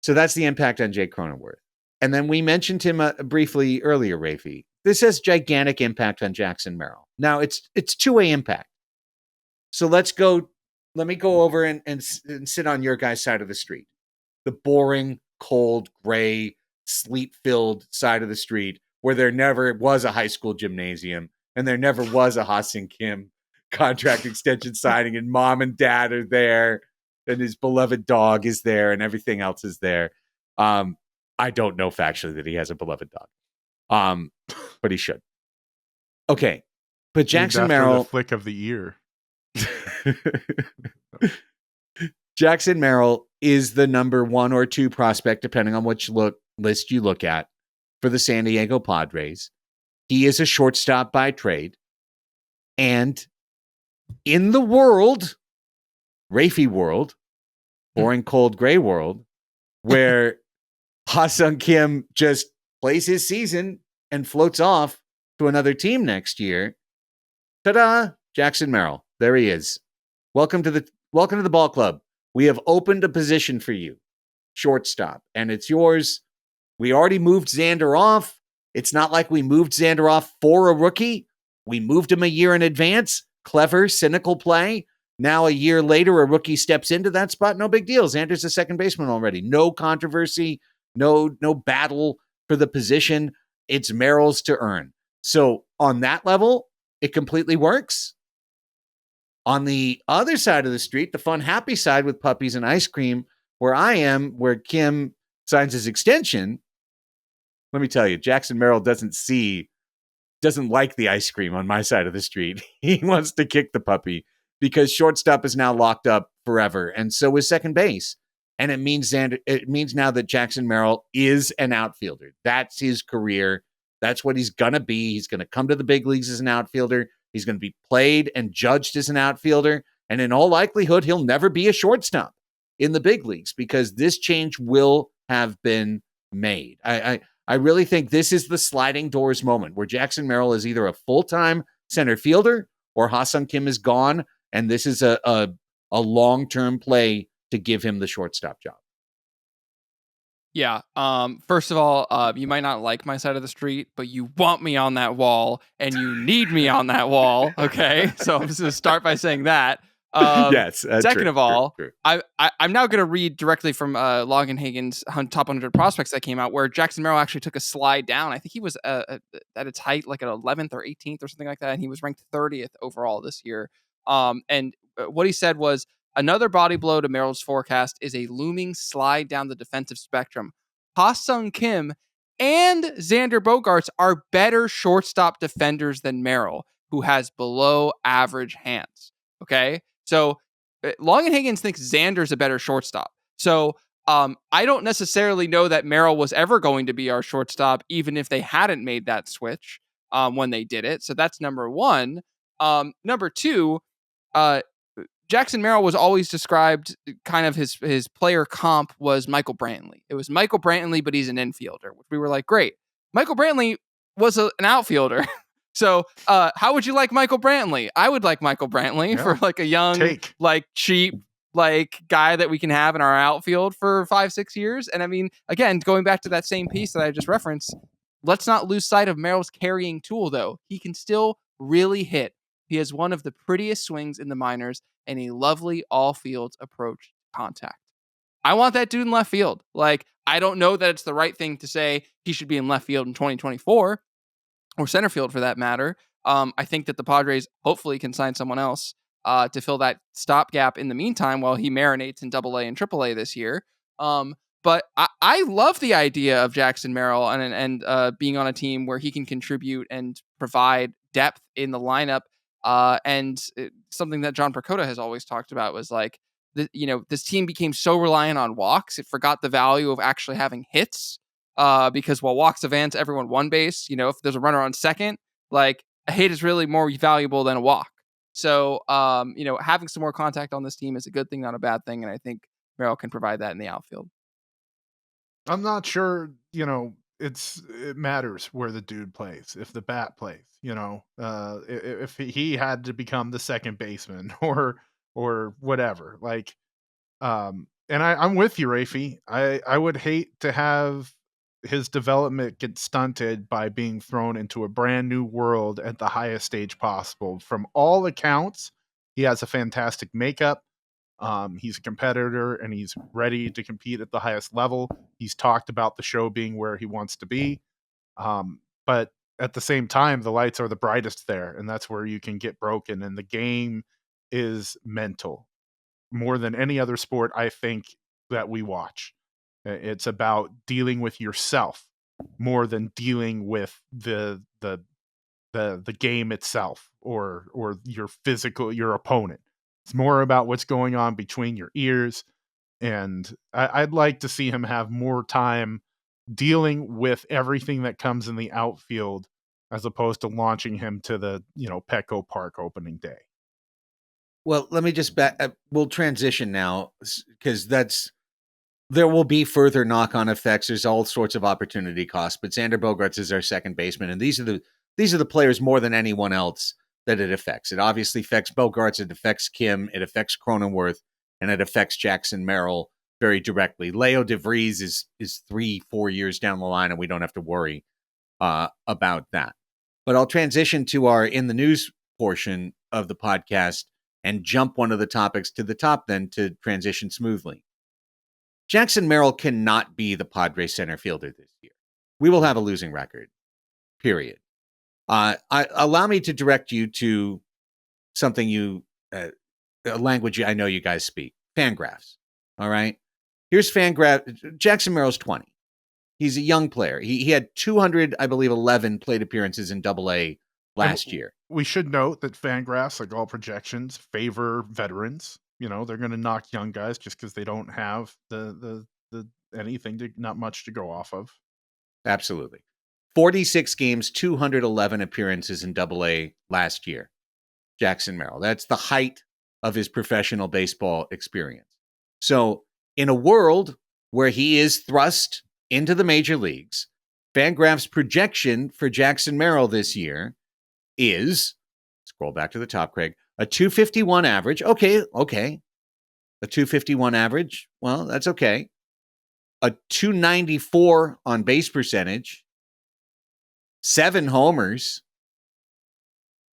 So that's the impact on Jake Cronenworth. And then we mentioned him briefly earlier, Raphie. This has gigantic impact on Jackson Merrill. Now it's two-way impact. So let me go over and sit on your guy's side of the street. The boring, cold, gray, sleet-filled side of the street where there never was a high school gymnasium and there never was a Ha-Seong Kim contract extension signing, and mom and dad are there and his beloved dog is there and everything else is there. I don't know factually that he has a beloved dog. But he should. Okay. But Jackson Merrill, the flick of the ear. Jackson Merrill is the number 1 or 2 prospect, depending on which list you look at, for the San Diego Padres. He is a shortstop by trade. And in the world, Raphie world, boring, cold, gray world, where Ha-Seong Kim just plays his season and floats off to another team next year, ta-da, Jackson Merrill. There he is. Welcome to the ball club. We have opened a position for you, shortstop, and it's yours. We already moved Xander off. It's not like we moved Xander off for a rookie. We moved him a year in advance. Clever, cynical play. Now, a year later, a rookie steps into that spot. No big deal. Xander's a second baseman already. No controversy. No battle for the position. It's Merrill's to earn. So on that level, it completely works. On the other side of the street, the fun, happy side with puppies and ice cream, where I am, where Kim signs his extension, let me tell you, Jackson Merrill doesn't like the ice cream on my side of the street. He wants to kick the puppy because shortstop is now locked up forever, and so is second base. And it means now that Jackson Merrill is an outfielder. That's his career. That's what he's going to be. He's going to come to the big leagues as an outfielder. He's going to be played and judged as an outfielder. And in all likelihood, he'll never be a shortstop in the big leagues because this change will have been made. I really think this is the sliding doors moment where Jackson Merrill is either a full-time center fielder or Ha-Seong Kim is gone. And this is a long-term play to give him the shortstop job. Yeah. First of all, you might not like my side of the street, but you want me on that wall and you need me on that wall. Okay. So I'm just going to start by saying that. Yes. Second of all, true. I'm now going to read directly from Longenhagen's top 100 prospects that came out, where Jackson Merrill actually took a slide down. I think he was at its height like an 11th or 18th or something like that, and he was ranked 30th overall this year. And what he said was, another body blow to Merrill's forecast is a looming slide down the defensive spectrum. Ha-Seong Kim and Xander Bogaerts are better shortstop defenders than Merrill, who has below average hands. Okay? So Longenhagen thinks Xander's a better shortstop. So I don't necessarily know that Merrill was ever going to be our shortstop, even if they hadn't made that switch when they did it. So that's number one. Number two, Jackson Merrill was always described kind of his player comp was Michael Brantley. It was Michael Brantley, but he's an infielder, which we were like, great. Michael Brantley was an outfielder. So how would you like Michael Brantley? I would like Michael Brantley for like a young, like cheap, like guy that we can have in our outfield for 5-6 years. And I mean, again, going back to that same piece that I just referenced, let's not lose sight of Merrill's carrying tool, though. He can still really hit. He has one of the prettiest swings in the minors and a lovely all-fields approach to contact. I want that dude in left field. Like, I don't know that it's the right thing to say he should be in left field in 2024 or center field for that matter. I think that the Padres hopefully can sign someone else to fill that stopgap in the meantime while he marinates in AA and AAA this year. But I love the idea of Jackson Merrill and being on a team where he can contribute and provide depth in the lineup. And something that John Percoda has always talked about was like, this team became so reliant on walks, it forgot the value of actually having hits. Because while walks advance everyone one base, if there's a runner on second, like a hit is really more valuable than a walk. So, having some more contact on this team is a good thing, not a bad thing. And I think Merrill can provide that in the outfield. I'm not sure, it matters where the dude plays, if the bat plays, if he had to become the second baseman or whatever. Like, and I'm with you, Raphie. I would hate to have his development get stunted by being thrown into a brand new world at the highest stage possible. From all accounts, he has a fantastic makeup. He's a competitor and he's ready to compete at the highest level. He's talked about the show being where he wants to be. But at the same time, the lights are the brightest there, and that's where you can get broken. And the game is mental more than any other sport, I think, that we watch. It's about dealing with yourself more than dealing with the game itself or your opponent. It's more about what's going on between your ears, and I'd like to see him have more time dealing with everything that comes in the outfield as opposed to launching him to the Petco Park opening day. Well, let me just we'll transition now because there will be further knock-on effects. There's all sorts of opportunity costs, but Xander Bogaerts is our second baseman, and these are the players more than anyone else that it affects. It obviously affects Bogaerts, it affects Kim, it affects Cronenworth, and it affects Jackson Merrill very directly. Leo DeVries is 3-4 years down the line, and we don't have to worry about that. But I'll transition to our in the news portion of the podcast and jump one of the topics to the top then to transition smoothly. Jackson Merrill cannot be the Padres center fielder this year. We will have a losing record, period. Allow me to direct you to something a language I know you guys speak, Fangraphs. All right? Here's Fangraph. Jackson Merrill's 20. He's a young player. He had 211 plate appearances in Double-A last year. We should note that Fangraphs, like all projections, favor veterans. They're going to knock young guys just because they don't have the anything not much to go off of. Absolutely. 46 games, 211 appearances in Double-A last year. Jackson Merrill. That's the height of his professional baseball experience. So in a world where he is thrust into the major leagues, Fangraphs' projection for Jackson Merrill this year is, scroll back to the top, Craig, a 251 average. Okay. A 251 average. Well, that's okay. A 294 on base percentage, 7 homers,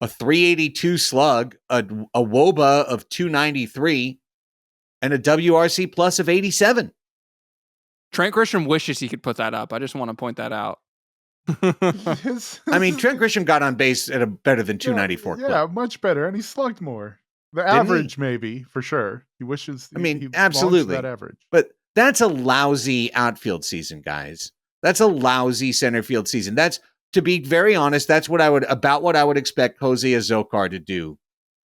a 382 slug, a WOBA of 293, and a WRC plus of 87. Trent Grisham wishes he could put that up. I just want to point that out. I mean, Trent Grisham got on base at a better than 294 clip. Yeah, much better, and he slugged more. The average, maybe, for sure. He wishes. He absolutely that average. But that's a lousy outfield season, guys. That's a lousy center field season. That's, to be very honest, that's what I would expect Jose Azocar to do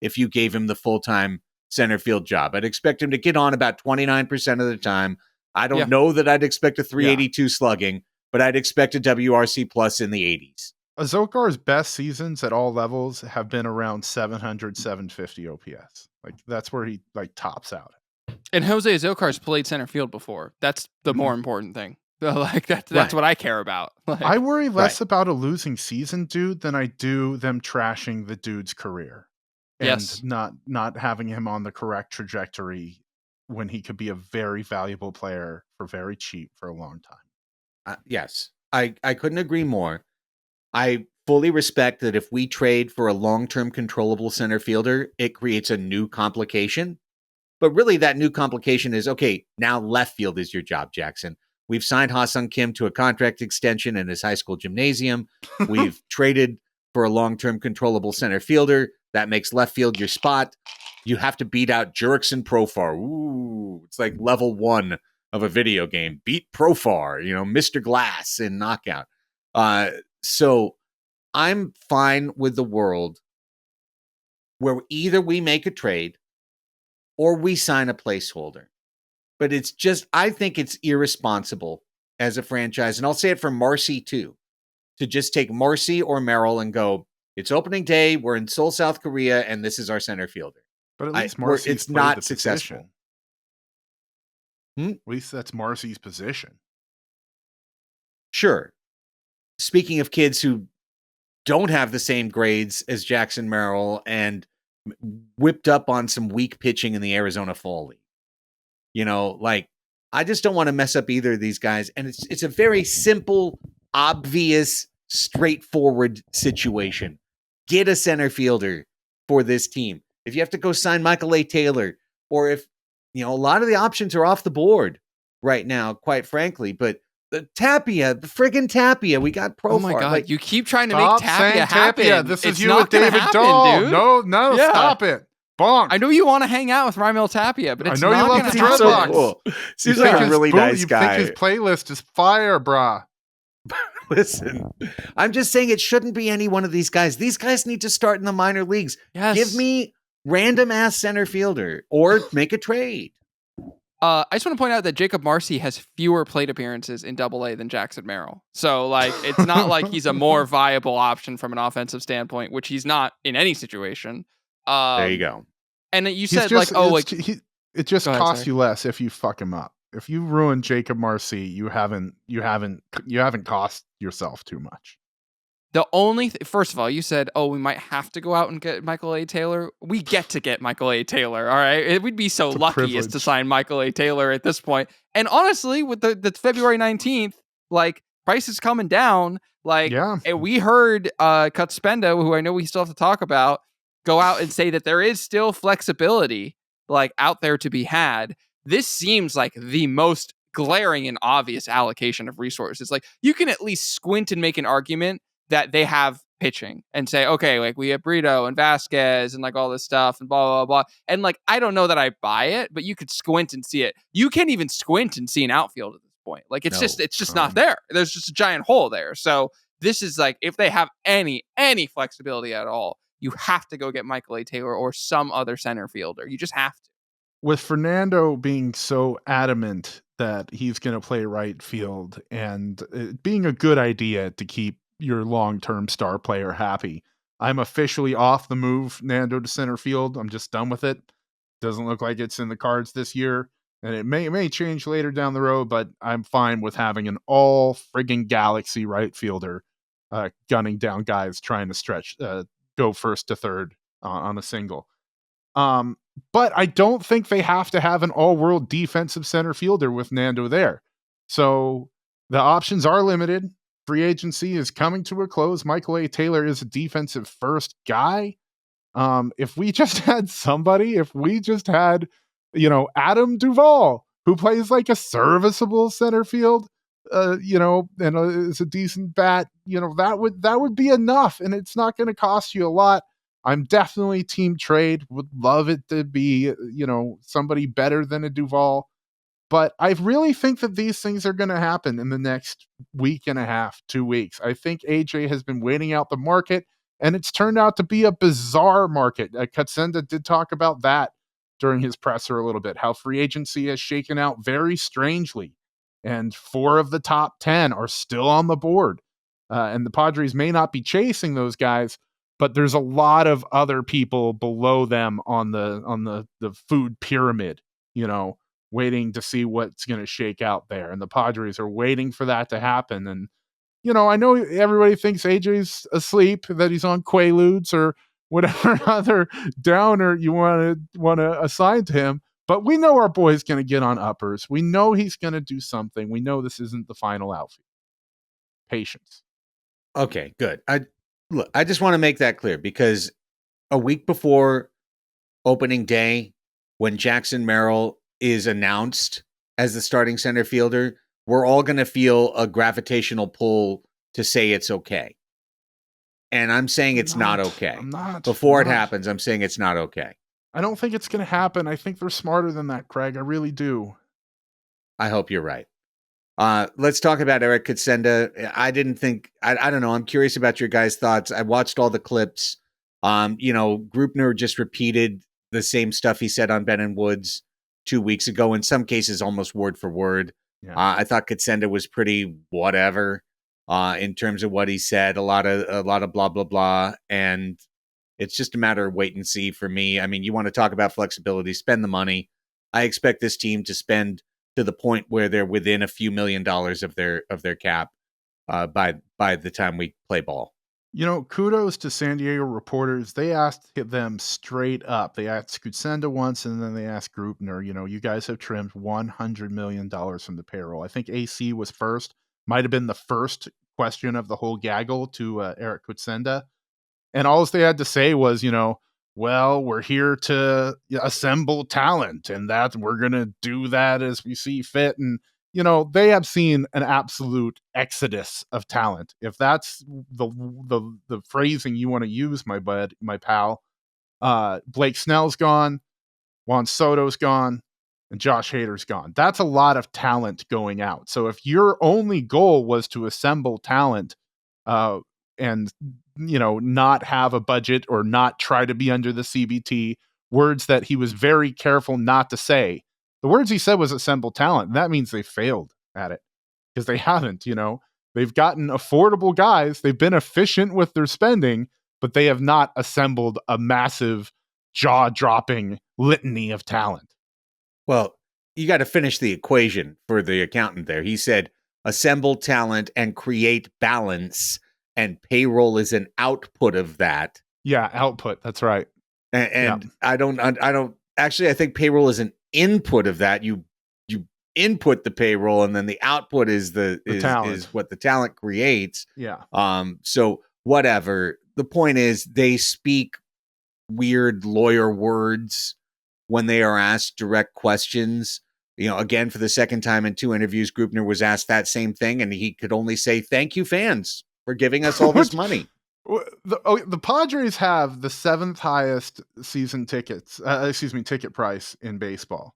if you gave him the full-time center field job. I'd expect him to get on about 29% of the time. I don't know that I'd expect a 382 slugging, but I'd expect a WRC plus in the 80s. Azocar's best seasons at all levels have been around 700, 750 OPS. Like that's where he tops out. And Jose Azocar's played center field before. That's the more important thing. That's what I care about. I worry less about a losing season, dude, than I do them trashing the dude's career. And not having him on the correct trajectory when he could be a very valuable player for very cheap for a long time. Yes, I couldn't agree more. I fully respect that if we trade for a long-term controllable center fielder, it creates a new complication. But really that new complication is, okay, now left field is your job, Jackson. We've signed Ha-Seong Kim to a contract extension in his high school gymnasium. We've traded for a long-term controllable center fielder. That makes left field your spot. You have to beat out Jurickson Profar. Ooh, it's like level 1 of a video game. Beat Profar, Mr. Glass in Knockout. So I'm fine with the world where either we make a trade or we sign a placeholder. But it's just, I think it's irresponsible as a franchise, and I'll say it for Marcy too, to just take Marcy or Merrill and go, it's opening day, we're in Seoul, South Korea, and this is our center fielder. But at least Marcy's it's played not the successful. At least that's Marcy's position. Sure. Speaking of kids who don't have the same grades as Jackson Merrill and whipped up on some weak pitching in the Arizona Fall League. You know, like, I just don't want to mess up either of these guys. And it's a very simple, obvious, straightforward situation. Get a center fielder for this team. If you have to go sign Michael A. Taylor, or if, you know, a lot of the options are off the board right now, quite frankly, but the friggin' Tapia, we got profile. Oh my God, like, you keep trying to Stop make Tapia saying happen. Tapia. This is It's you not with gonna David happen, Dahl. dude. No, Yeah. stop it. Bonk. I know you want to hang out with Raimel Tapia, but it's I know you not love gonna the happen. so dreadlocks. cool. You Seems think like a his really nice you guy. think his playlist is fire, brah. Listen, I'm just saying it shouldn't be any one of these guys. These guys need to start in the minor leagues. Yes. Give me random ass center fielder or make a trade. I just want to point out that Jacob Marcy has fewer plate appearances in Double-A than Jackson Merrill. So, like, it's not like he's a more viable option from an offensive standpoint, which he's not in any situation. There you go. And you He's said, just- like, oh, it's- like, it just Go ahead, costs sorry. you less if you fuck him up. If you ruin Jacob Marcy, you haven't cost yourself too much. the only first of all, you said, oh, we might have to go out and get Michael A. Taylor. We get to get Michael A. Taylor, all right? We'd be so It's a lucky as to privilege. sign Michael A. Taylor at this point. And honestly, with the February 19th, like, price is coming down. Like, Yeah. and we heard Kutsenda, who I know we still have to talk about, go out and say that there is still flexibility, like, out there to be had. This seems like the most glaring and obvious allocation of resources. Like, you can at least squint and make an argument that they have pitching and say, okay, like, we have Brito and Vasquez and, like, all this stuff and blah, blah, blah. And, like, I don't know that I buy it, but you could squint and see it. You can't even squint and see an outfield at this point. Like, it's just not there. There's just a giant hole there. So this is like, if they have any flexibility at all, you have to go get Michael A. Taylor or some other center fielder. You just have to. With Fernando being so adamant that he's going to play right field and it being a good idea to keep your long-term star player happy, I'm officially off the move Nando to center field. I'm just done with it. Doesn't look like it's in the cards this year, and it may change later down the road, but I'm fine with having an all friggin' galaxy right fielder gunning down guys trying to stretch, go first to third on a single. But I don't think they have to have an all-world defensive center fielder with Nando there. So the options are limited. Free agency is coming to a close. Michael A. Taylor is a defensive first guy. If we just had Adam Duvall, who plays like a serviceable center field, and is a decent bat, that would be enough, and it's not going to cost you a lot. I'm definitely team trade. Would love it to be, somebody better than a Duvall. But I really think that these things are going to happen in the next week and a half, 2 weeks. I think AJ has been waiting out the market, and it's turned out to be a bizarre market. Kutsenda did talk about that during his presser a little bit, how free agency has shaken out very strangely. And 4 of the top 10 are still on the board. And the Padres may not be chasing those guys, but there's a lot of other people below them on the food pyramid, waiting to see what's going to shake out there. And the Padres are waiting for that to happen. And, I know everybody thinks AJ's asleep, that he's on Quaaludes or whatever other downer you want to assign to him. But we know our boy's going to get on uppers. We know he's going to do something. We know this isn't the final outfield. Patience. Okay, good. I just want to make that clear, because a week before opening day, when Jackson Merrill is announced as the starting center fielder, we're all going to feel a gravitational pull to say it's okay. And I'm saying it's not okay. I'm not. Before it happens, I'm saying it's not okay. I don't think it's going to happen. I think they're smarter than that, Craig. I really do. I hope you're right. Let's talk about Eric Kutsenda. I don't know. I'm curious about your guys' thoughts. I watched all the clips. Grupner just repeated the same stuff he said on Ben and Woods 2 weeks ago. In some cases, almost word for word. Yeah. I thought Kutsenda was pretty whatever in terms of what he said. A lot of blah blah blah, and it's just a matter of wait and see for me. I mean, you want to talk about flexibility, spend the money. I expect this team to spend to the point where they're within a few $1 million of their cap by the time we play ball. Kudos to San Diego reporters. They asked them straight up. They asked Kutsenda once, and then they asked Grupner, you guys have trimmed $100 million from the payroll. I think AC was first, might have been the first question of the whole gaggle to Eric Kutsenda. And all they had to say was, well, we're here to assemble talent, and that we're going to do that as we see fit. And they have seen an absolute exodus of talent. If that's the phrasing you want to use, my pal, Blake Snell's gone, Juan Soto's gone, and Josh Hader's gone. That's a lot of talent going out. So if your only goal was to assemble talent, and not have a budget or not try to be under the CBT, words that he was very careful not to say. The words he said was assemble talent. And that means they failed at it because they haven't, they've gotten affordable guys. They've been efficient with their spending, but they have not assembled a massive jaw-dropping litany of talent. Well, you got to finish the equation for the accountant there. He said, assemble talent and create balance, and payroll is an output of that. Yeah, output. That's right. And yeah. I don't actually, I think payroll is an input of that. You input the payroll, and then the output is is what the talent creates. Yeah. So whatever. The point is, they speak weird lawyer words when they are asked direct questions. Again, for the second time in 2 interviews, Grupner was asked that same thing, and he could only say, "Thank you, fans, for giving us all this money." The Padres have the 7th highest season ticket price in baseball,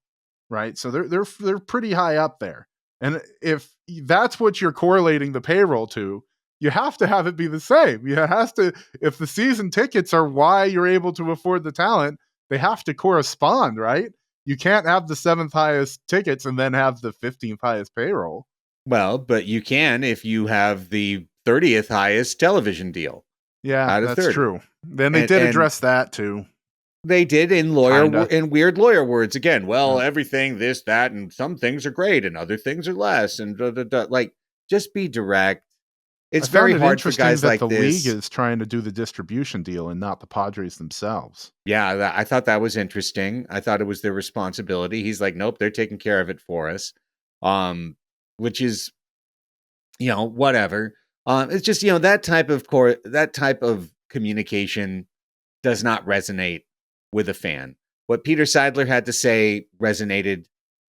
right? So they're pretty high up there. And if that's what you're correlating the payroll to, you have to have it be the same. If the season tickets are why you're able to afford the talent, they have to correspond, right? You can't have the 7th highest tickets and then have the 15th highest payroll. Well, but you can if you have the 30th highest television deal. Yeah, that's true. Then they did address that too. They did in weird lawyer words again. Well, everything, this, that, and some things are great and other things are less. And like, just be direct. It's very hard for guys like this. The league is trying to do the distribution deal and not the Padres themselves. Yeah, I thought that was interesting. I thought it was their responsibility. He's like, nope, they're taking care of it for us. Which is, whatever. It's just, that type of communication does not resonate with a fan. What Peter Seidler had to say resonated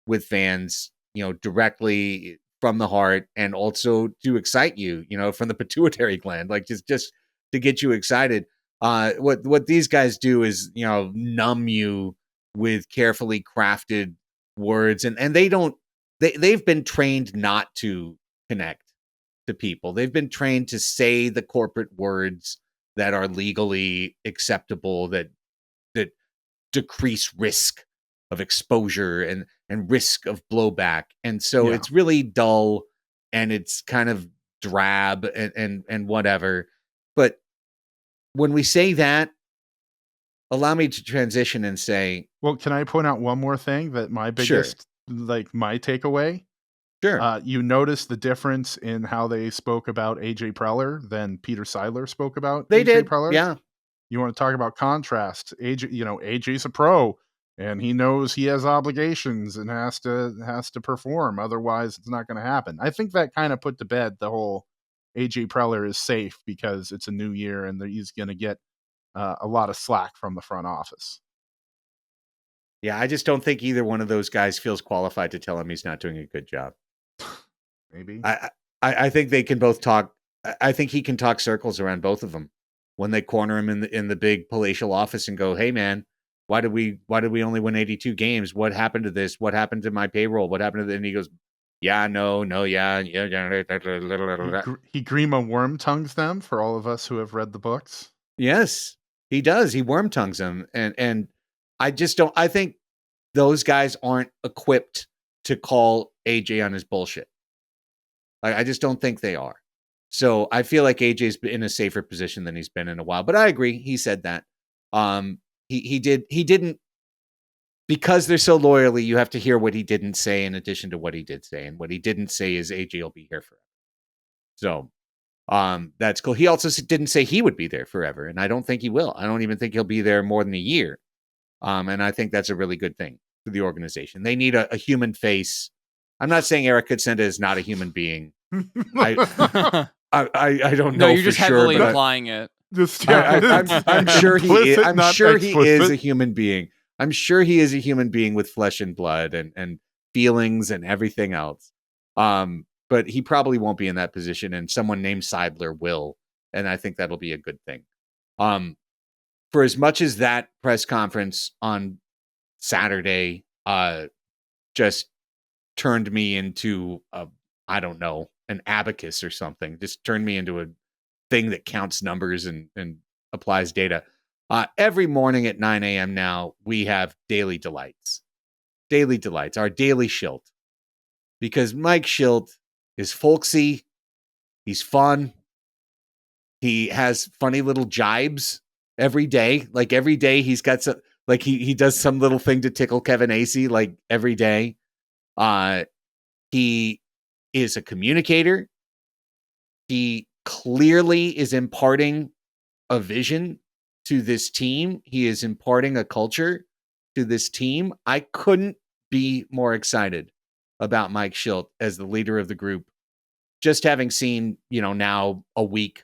with fans, directly from the heart, and also to excite you, from the pituitary gland, like just to get you excited. What these guys do is, numb you with carefully crafted words, and they've been trained not to connect to people. They've been trained to say the corporate words that are legally acceptable, that decrease risk of exposure and risk of blowback. And so it's really dull, and it's kind of drab and whatever. But when we say that, allow me to transition and say, well, can I point out one more thing that my biggest, my takeaway? Sure. You notice the difference in how they spoke about AJ Preller than Peter Seidler spoke about AJ Preller? Yeah. You want to talk about contrast? AJ's a pro, and he knows he has obligations and has to perform. Otherwise, it's not going to happen. I think that kind of put to bed the whole AJ Preller is safe because it's a new year and he's going to get a lot of slack from the front office. Yeah, I just don't think either one of those guys feels qualified to tell him he's not doing a good job. Maybe. I think they can both talk. I think he can talk circles around both of them when they corner him in the big palatial office and go, "Hey man, why did we only win 82 games? What happened to this? What happened to my payroll? What happened to that?" And he goes, "Yeah, no, yeah." He Grima worm tongues them for all of us who have read the books. Yes, he does. He worm tongues them, and I just don't. I think those guys aren't equipped to call AJ on his bullshit. Like, I just don't think they are. So I feel like AJ's in a safer position than he's been in a while. But I agree. He said that. He didn't, because they're so loyally, you have to hear what he didn't say in addition to what he did say. And what he didn't say is AJ will be here forever. So that's cool. He also didn't say he would be there forever. And I don't think he will. I don't even think he'll be there more than a year. And I think that's a really good thing for the organization. They need a human face. I'm not saying Eric Kutsenda is not a human being. I don't know. No, you're just for sure, heavily but implying it. Just I'm sure he is. Implicit, I'm not sure he is explicit. a human being. I'm sure he is a human being with flesh and blood and feelings and everything else. But he probably won't be in that position, and someone named Seidler will, and I think that'll be a good thing. For as much as that press conference on Saturday just turned me into I don't know, an abacus or something, just turned me into a thing that counts numbers and applies data. Every morning at 9 a.m. now, we have daily delights, our daily Schilt, because Mike Schilt is folksy. He's fun. He has funny little jibes every day. Like every day he's got some, like he does some little thing to tickle Kevin Acee, like every day. He is a communicator. He clearly is imparting a vision to this team. He is imparting a culture to this team. I couldn't be more excited about Mike Schilt as the leader of the group. Just having seen, now a week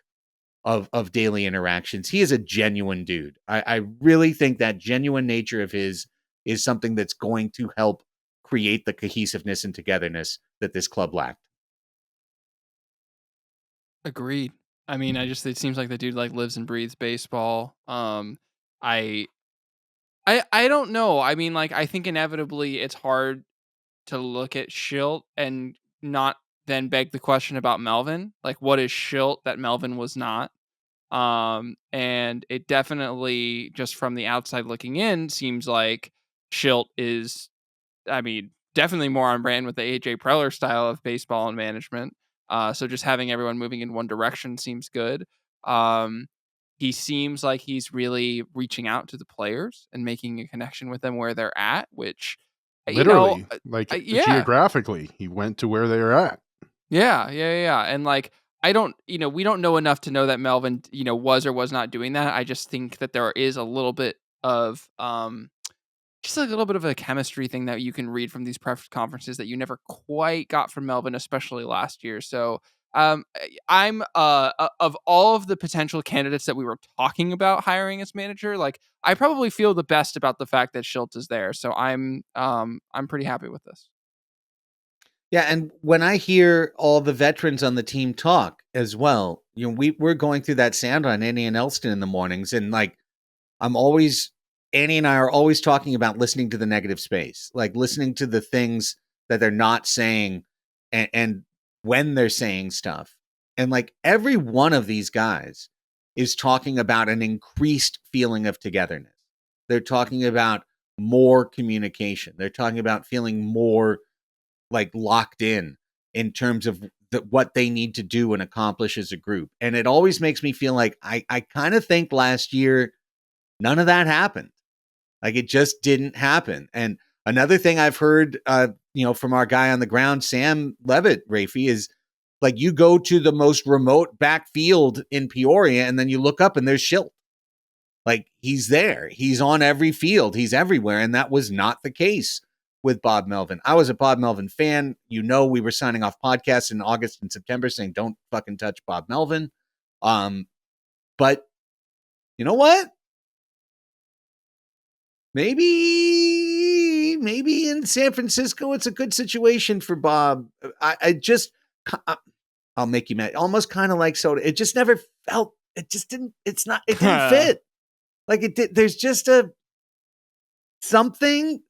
of daily interactions, he is a genuine dude. I really think that genuine nature of his is something that's going to help create the cohesiveness and togetherness that this club lacked. Agreed. I mean, it seems like the dude like lives and breathes baseball. I don't know. I mean, like, I think inevitably it's hard to look at Schilt and not then beg the question about Melvin. Like, what is Schilt that Melvin was not? And it definitely, just from the outside looking in, seems like Schilt is, I mean, definitely more on brand with the AJ Preller style of baseball and management. So just having everyone moving in one direction seems good. He seems like he's really reaching out to the players and making a connection with them where they're at, which, Literally, yeah. geographically, he went to where they were at. Yeah. And like, we don't know enough to know that Melvin, was or was not doing that. I just think that there is a little bit of, just like a little bit of a chemistry thing that you can read from these press conferences that you never quite got from Melvin, especially last year. So I'm of all of the potential candidates that we were talking about hiring as manager, like, I probably feel the best about the fact that Schilt is there. So I'm pretty happy with this. Yeah, and when I hear all the veterans on the team talk as well, we're going through that sound on Annie and Elsten in the mornings, and like Annie and I are always talking about listening to the negative space, like listening to the things that they're not saying, and when they're saying stuff, and like every one of these guys is talking about an increased feeling of togetherness. They're talking about more communication. They're talking about feeling more like locked in terms of what they need to do and accomplish as a group. And it always makes me feel like I kind of think last year, none of that happened. Like, it just didn't happen. And another thing I've heard, from our guy on the ground, Sam Levitt, Raphie, is like, you go to the most remote backfield in Peoria and then you look up and there's Schilt. Like, he's there. He's on every field. He's everywhere. And that was not the case with Bob Melvin. I was a Bob Melvin fan. We were signing off podcasts in August and September saying, don't fucking touch Bob Melvin. But you know what? Maybe in San Francisco, it's a good situation for Bob. I'll make you mad. Almost kind of like Soda. It just never felt, it didn't fit. Like, it did. There's just something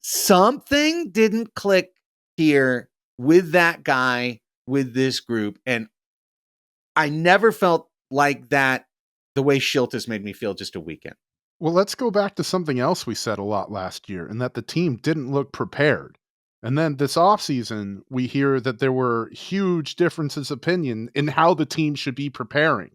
didn't click here with that guy, with this group. And I never felt like that the way Schilt has made me feel just a weekend. Well, let's go back to something else we said a lot last year, and that the team didn't look prepared. And then this offseason, we hear that there were huge differences of opinion in how the team should be preparing.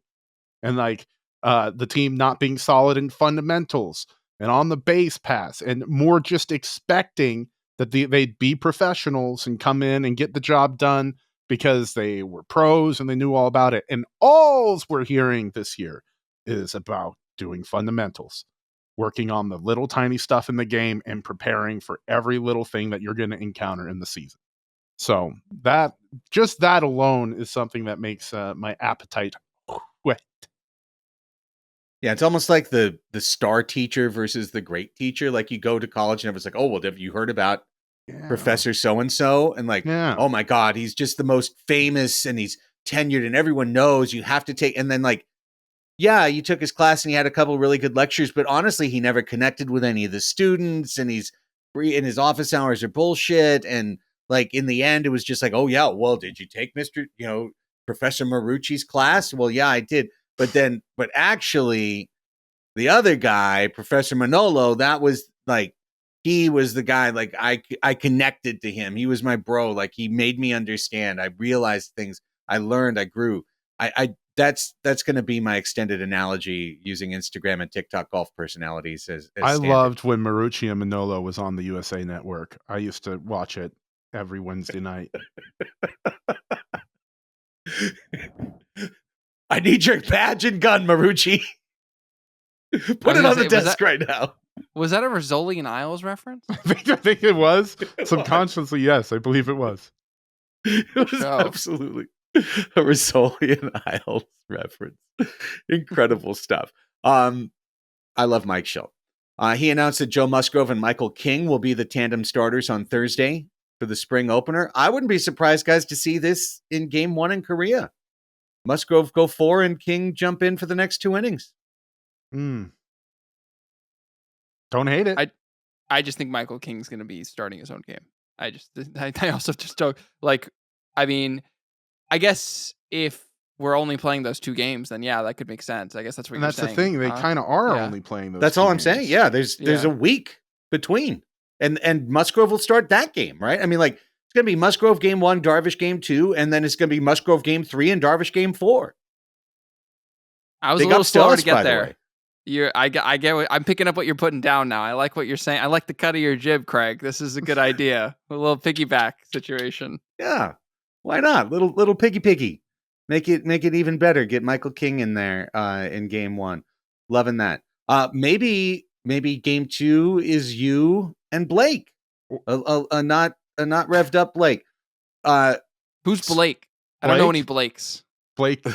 And like the team not being solid in fundamentals and on the base pass, and more just expecting that they'd be professionals and come in and get the job done because they were pros and they knew all about it. And all we're hearing this year is about doing fundamentals, working on the little tiny stuff in the game and preparing for every little thing that you're going to encounter in the season. So that alone is something that makes my appetite whet. Yeah, it's almost like the star teacher versus the great teacher. Like you go to college and everyone's like, oh, well, have you heard about Professor so-and-so? And like, oh my God, he's just the most famous and he's tenured and everyone knows you have to take. And then like, yeah, you took his class and he had a couple really good lectures, but honestly, he never connected with any of the students and he's free and his office hours are bullshit. And like in the end, it was just like, oh yeah, well, did you take Professor Marucci's class? Well, yeah, I did. But actually, the other guy, Professor Manolo, that was like, he was the guy, like I connected to him. He was my bro. Like he made me understand. I realized things. I learned. I grew. That's going to be my extended analogy using Instagram and TikTok golf personalities as I standard. loved when Marucci and Manolo was on the USA Network. I used to watch it every Wednesday night. I need your badge and gun, Marucci. Put it on the desk right now. Was that a Rizzoli and Isles reference? I think it was. Subconsciously, yes, I believe it was. It was absolutely a Rizzoli and Isles reference. Incredible stuff. I love Mike Schilt. He announced that Joe Musgrove and Michael King will be the tandem starters on Thursday for the spring opener. I wouldn't be surprised, guys, to see this in Game 1 in Korea. Musgrove go 4 and King jump in for the next 2 innings. Don't hate it. I just think Michael King's going to be starting his own game. I also just don't like. I mean, I guess if we're only playing those 2 games, then yeah, that could make sense. I guess that's what you're saying. That's the thing. They kind of are only playing those. That's all I'm saying. Yeah, there's a week between, and Musgrove will start that game, right? I mean, like it's going to be Musgrove game 1, Darvish game 2, and then it's going to be Musgrove game 3 and Darvish game 4. I was a little slower to get there. I get what, I'm picking up what you're putting down now. I like what you're saying. I like the cut of your jib, Craig. This is a good idea. A little piggyback situation. Yeah. Why not? Little piggy. Make it even better. Get Michael King in there in game 1. Loving that. Maybe game 2 is you and Blake. A not revved up Blake. Who's Blake? I don't know any Blakes. Blake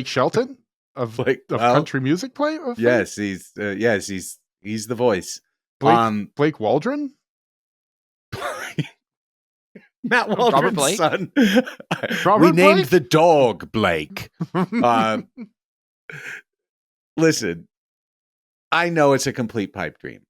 Shelton? Of country music play? Yes, he's the voice. Blake Waldron? Matt Waldron's son. We named the dog Blake. Listen, I know it's a complete pipe dream.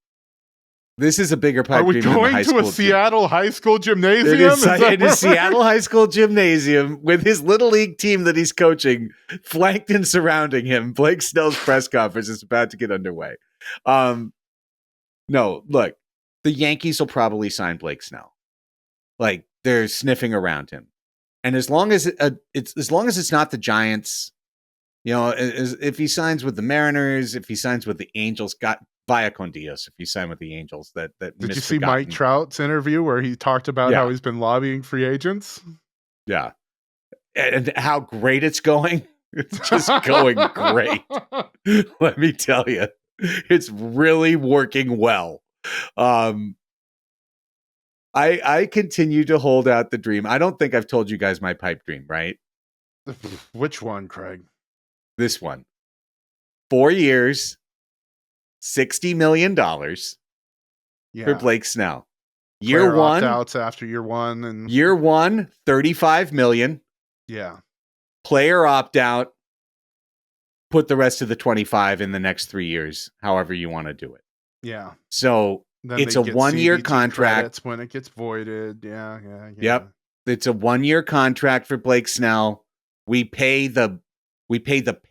This is a bigger pipe dream. Are we going to a Seattle high school gymnasium? It is Seattle high school gymnasium with his little league team that he's coaching, flanked and surrounding him. Blake Snell's press conference is about to get underway. No, look, the Yankees will probably sign Blake Snell. Like they're sniffing around him, and as long as it's not the Giants, if he signs with the Mariners, if he signs with the Angels, via con Dios, if you sign with the Angels, that did you see Mike Trout's interview where he talked about how he's been lobbying free agents? Yeah, and how great it's going. It's just going great. Let me tell you, it's really working well. I continue to hold out the dream. I don't think I've told you guys my pipe dream, right? Which one, Craig? This one. 4 years. $60 million for Blake Snell. Year 1 opt-outs after year 1 and year 1, $35 million. Yeah. Player opt-out. Put the rest of the 25 in the next 3 years, however you want to do it. Yeah. So then it's a 1-year contract. When it gets voided. Yeah. Yep. It's a 1-year contract for Blake Snell. We pay the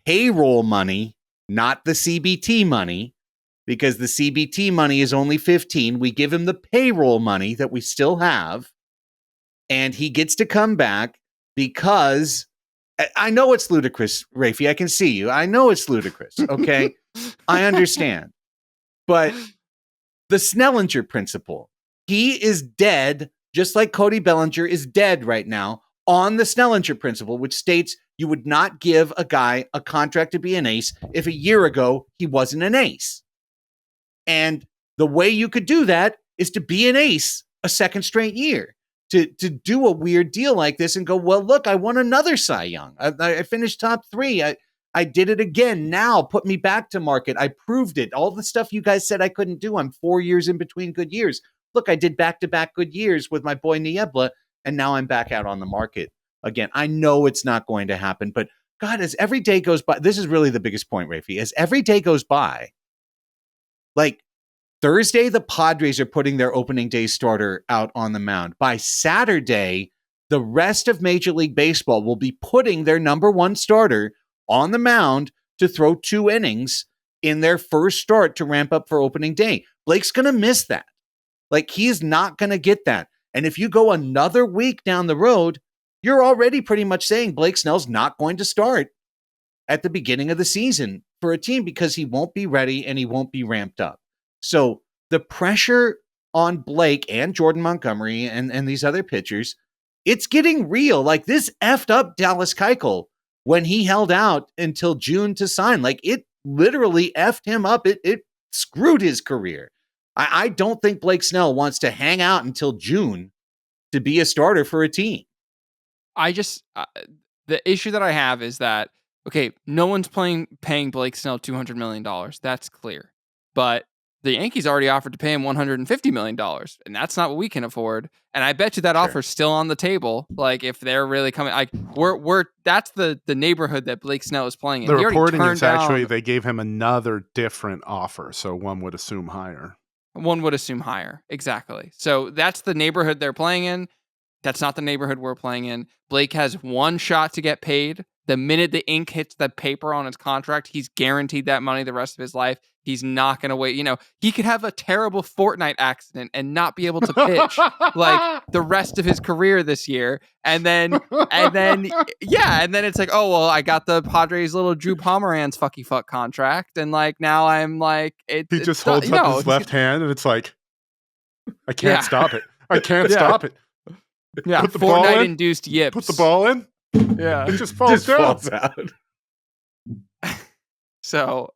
payroll money, not the CBT money. because the CBT money is only 15. We give him the payroll money that we still have, and he gets to come back because I know it's ludicrous, Raphie. I can see you. I know it's ludicrous. Okay. I understand. But the Snellinger principle, he is dead, just like Cody Bellinger is dead right now on the Snellinger principle, which states you would not give a guy a contract to be an ace if a year ago he wasn't an ace. And the way you could do that is to be an ace a second straight year. To do a weird deal like this and go, well, look, I won another Cy Young. I finished top 3. I did it again. Now put me back to market. I proved it. All the stuff you guys said I couldn't do. I'm 4 years in between good years. Look, I did back-to-back good years with my boy Niebla, and now I'm back out on the market again. I know it's not going to happen, but God, as every day goes by, this is really the biggest point, Raphie. As every day goes by, like, Thursday, the Padres are putting their opening day starter out on the mound. By Saturday, the rest of Major League Baseball will be putting their number 1 starter on the mound to throw 2 innings in their first start to ramp up for opening day. Blake's going to miss that. Like, he is not going to get that. And if you go another week down the road, you're already pretty much saying Blake Snell's not going to start at the beginning of the season for a team because he won't be ready and he won't be ramped up. So the pressure on Blake and Jordan Montgomery and these other pitchers, it's getting real. Like, this effed up Dallas Keuchel when he held out until June to sign. Like, it literally effed him up. It screwed his career. I don't think Blake Snell wants to hang out until June to be a starter for a team. I just the issue that I have is that, okay, no one's paying Blake Snell $200 million. That's clear. But the Yankees already offered to pay him $150 million, and that's not what we can afford. And I bet you that offer's still on the table. Like, if they're really coming, like, that's the neighborhood that Blake Snell is playing in. The reporting is actually they gave him another different offer, so one would assume higher. One would assume higher, exactly. So that's the neighborhood they're playing in. That's not the neighborhood we're playing in. Blake has one shot to get paid. The minute the ink hits the paper on his contract, he's guaranteed that money the rest of his life. He's not going to wait. You know, he could have a terrible Fortnite accident and not be able to pitch like the rest of his career this year. And then it's like, oh, well, I got the Padres' little Drew Pomeranz fuck contract. And like, now I'm like, he just holds up his left hand and it's like, I can't stop it. I can't stop it. Yeah. Put the Fortnite induced yips. Put the ball in. Yeah. It just falls out. So,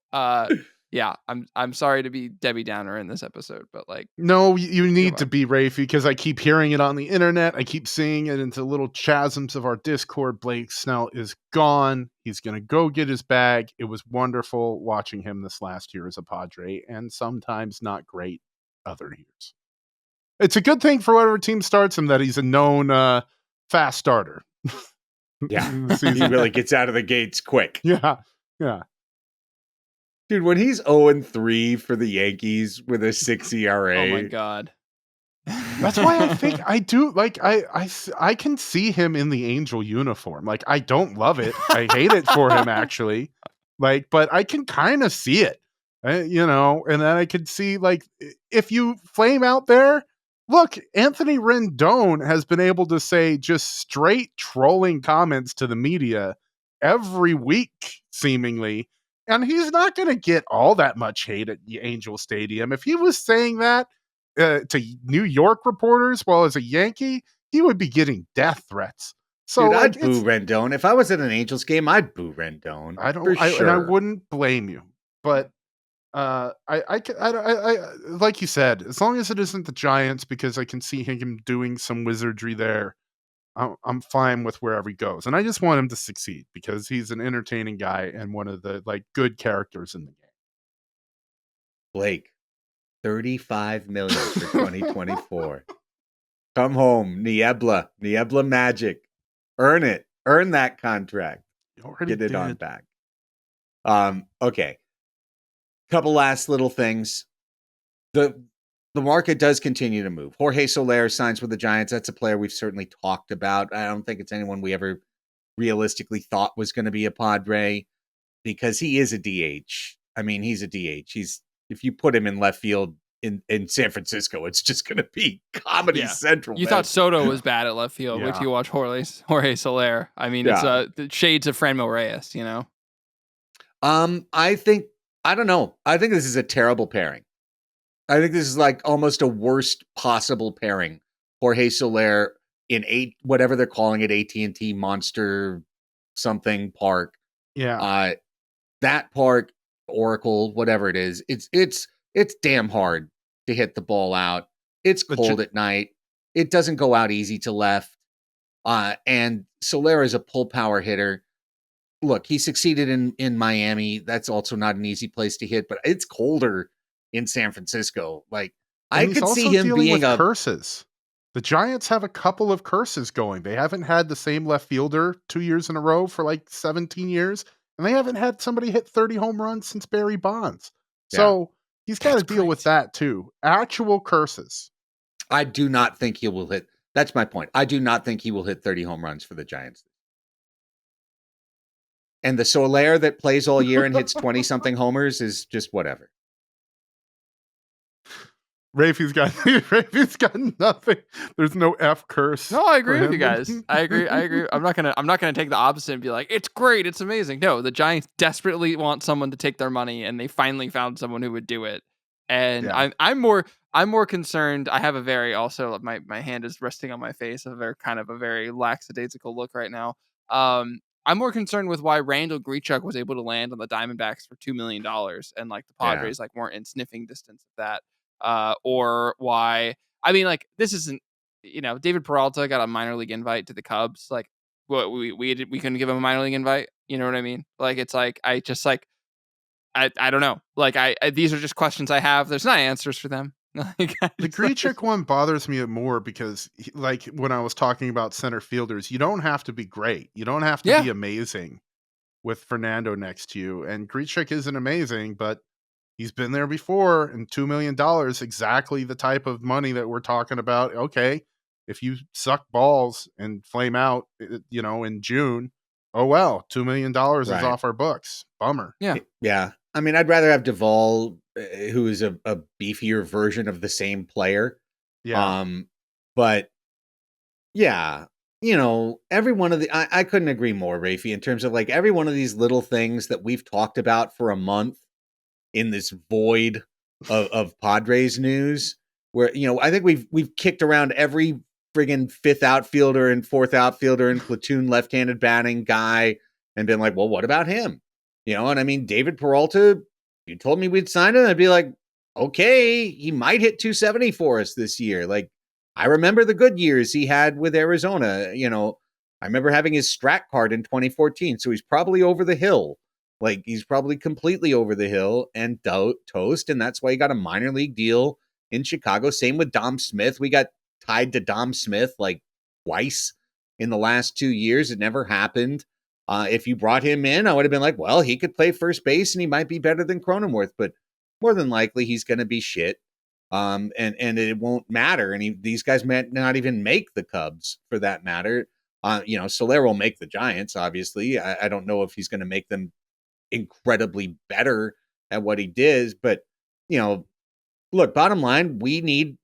yeah, I'm sorry to be Debbie Downer in this episode, but like, no, you need to be, Raphie, because I keep hearing it on the internet. I keep seeing it into little chasms of our Discord. Blake Snell is gone. He's going to go get his bag. It was wonderful watching him this last year as a Padre, and sometimes not great other years. It's a good thing for whatever team starts him that he's a known fast starter. Yeah, he really gets out of the gates quick. Yeah. Dude, when he's 0-3 for the Yankees with a 6 ERA. Oh my God. That's why I think I do like I can see him in the Angel uniform. Like, I don't love it. I hate it for him actually. Like, but I can kind of see it. And then I could see, like, if you flame out there, look, Anthony Rendon has been able to say just straight trolling comments to the media every week, seemingly. And he's not going to get all that much hate at the Angel Stadium. If he was saying that to New York reporters while as a Yankee, he would be getting death threats. So, dude, I'd boo Rendon. If I was at an Angels game, I'd boo Rendon. And I wouldn't blame you. But I like you said, as long as it isn't the Giants, because I can see him doing some wizardry there, I'm fine with wherever he goes. And I just want him to succeed because he's an entertaining guy and one of the good characters in the game. Blake, $35 million for 2024. Come home, Niebla Magic. Earn it. Earn that contract. Get it on back. Okay. Couple last little things. The market does continue to move. Jorge Soler signs with the Giants. That's a player we've certainly talked about. I don't think it's anyone we ever realistically thought was going to be a Padre because he is a DH. I mean, he's a DH. He's if you put him in left field in San Francisco, it's just going to be Comedy Central. You man. thought Soto was bad at left field. Wait Yeah. till you watch Jorge Soler. I mean, it's the shades of Franmil Reyes, you know? I don't know. I think this is a terrible pairing. I think this is like almost a worst possible pairing. Jorge Soler in whatever they're calling it, AT&T Monster something park. Yeah. That park, Oracle, whatever it is, it's damn hard to hit the ball out. It's cold at night. It doesn't go out easy to left. And Soler is a pull power hitter. Look, he succeeded in Miami. That's also not an easy place to hit, but it's colder in San Francisco. Like, I could see him being with curses. The Giants have a couple of curses going. They haven't had the same left fielder 2 years in a row for like 17 years, and they haven't had somebody hit 30 home runs since Barry Bonds. So he's got to deal with that too. Actual curses. I do not think he will hit. That's my point. I do not think he will hit 30 home runs for the Giants. And the Soler that plays all year and hits 20-something homers is just whatever. Raphie's got nothing. There's no F curse. No, I agree with you guys. I agree. I'm not gonna take the opposite and be like, it's great, it's amazing. No, the Giants desperately want someone to take their money, and they finally found someone who would do it. And I'm more concerned. I have a very also my hand is resting on my face, a very lackadaisical look right now. I'm more concerned with why Randall Grichuk was able to land on the Diamondbacks for $2 million, and like the Padres weren't in sniffing distance of that. Or why? I mean, like, this isn't, David Peralta got a minor league invite to the Cubs. Like, what we couldn't give him a minor league invite. You know what I mean? Like, it's like I don't know. Like, these are just questions I have. There's not answers for them. The Grichuk one bothers me more because, like, when I was talking about center fielders, you don't have to be great. You don't have to be amazing with Fernando next to you. And Grichuk isn't amazing, but he's been there before, and $2 million, exactly the type of money that we're talking about. Okay, if you suck balls and flame out, in June, oh well, $2 million is off our books. Bummer. Yeah. I mean, I'd rather have Duvall, who is a beefier version of the same player. Yeah. But yeah, every one of I couldn't agree more, Raphie, in terms of like every one of these little things that we've talked about for a month in this void of Padres news, where I think we've kicked around every friggin' fifth outfielder and fourth outfielder and platoon left-handed batting guy and been like, well, what about him? And I mean, David Peralta, you told me we'd sign him, I'd be like, okay, he might hit 270 for us this year. Like, I remember the good years he had with Arizona. I remember having his strat card in 2014, so he's probably over the hill. Like, he's probably completely over the hill and toast, and that's why he got a minor league deal in Chicago. Same with Dom Smith. We got tied to Dom Smith like twice in the last 2 years. It never happened. If you brought him in, I would have been like, well, he could play first base and he might be better than Cronenworth, but more than likely he's going to be shit. And it won't matter. And these guys might not even make the Cubs for that matter. Soler will make the Giants, obviously. I don't know if he's going to make them incredibly better at what he did, but look, bottom line, we need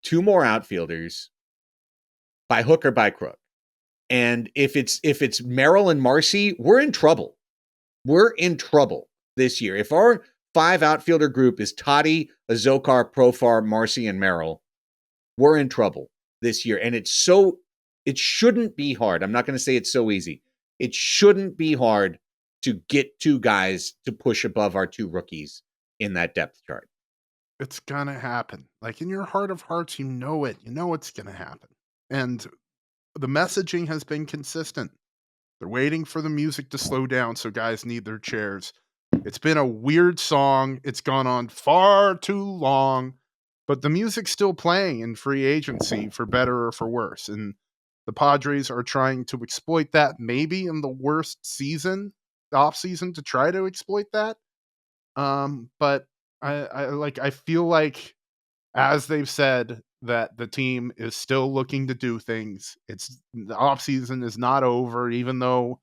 2 more outfielders by hook or by crook. And if it's Merrill and Marcy, we're in trouble. We're in trouble this year. If our 5 outfielder group is Toddy, Azokar, Profar, Marcy, and Merrill, we're in trouble this year. And it shouldn't be hard. I'm not going to say it's so easy. It shouldn't be hard to get 2 guys to push above our 2 rookies in that depth chart. It's going to happen. Like, in your heart of hearts, you know it. You know it's going to happen. And the messaging has been consistent. They're waiting for the music to slow down so guys need their chairs. It's been a weird song. It's gone on far too long, but the music's still playing in free agency for better or for worse. And the Padres are trying to exploit that, maybe in the worst season, the off season, to try to exploit that. But I feel like, as they've said, that the team is still looking to do things. The off season is not over, even though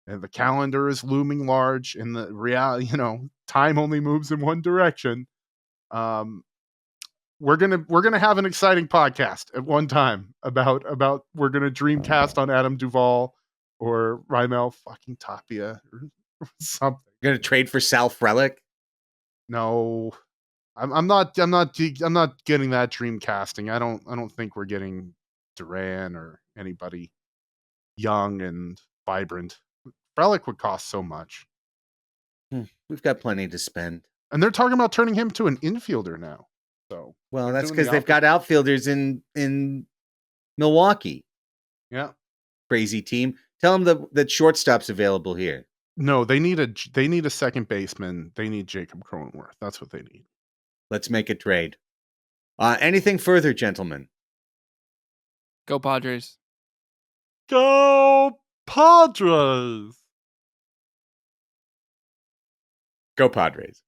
and the calendar is looming large, and the reality, time only moves in one direction. We're gonna have an exciting podcast at one time about we're gonna dreamcast on Adam Duvall or Raimel fucking Tapia or something. You're gonna trade for Sal Frelick? No, I'm not getting that dream casting. I don't think we're getting Duran or anybody young and vibrant. Frelick would cost so much. We've got plenty to spend. And they're talking about turning him to an infielder now. So well, that's because they've got outfielders in Milwaukee. Yeah. Crazy team. Tell them that shortstop's available here. No, they need a second baseman. They need Jacob Cronenworth. That's what they need. Let's make a trade. Anything further, gentlemen? Go Padres. Go Padres. Go Padres.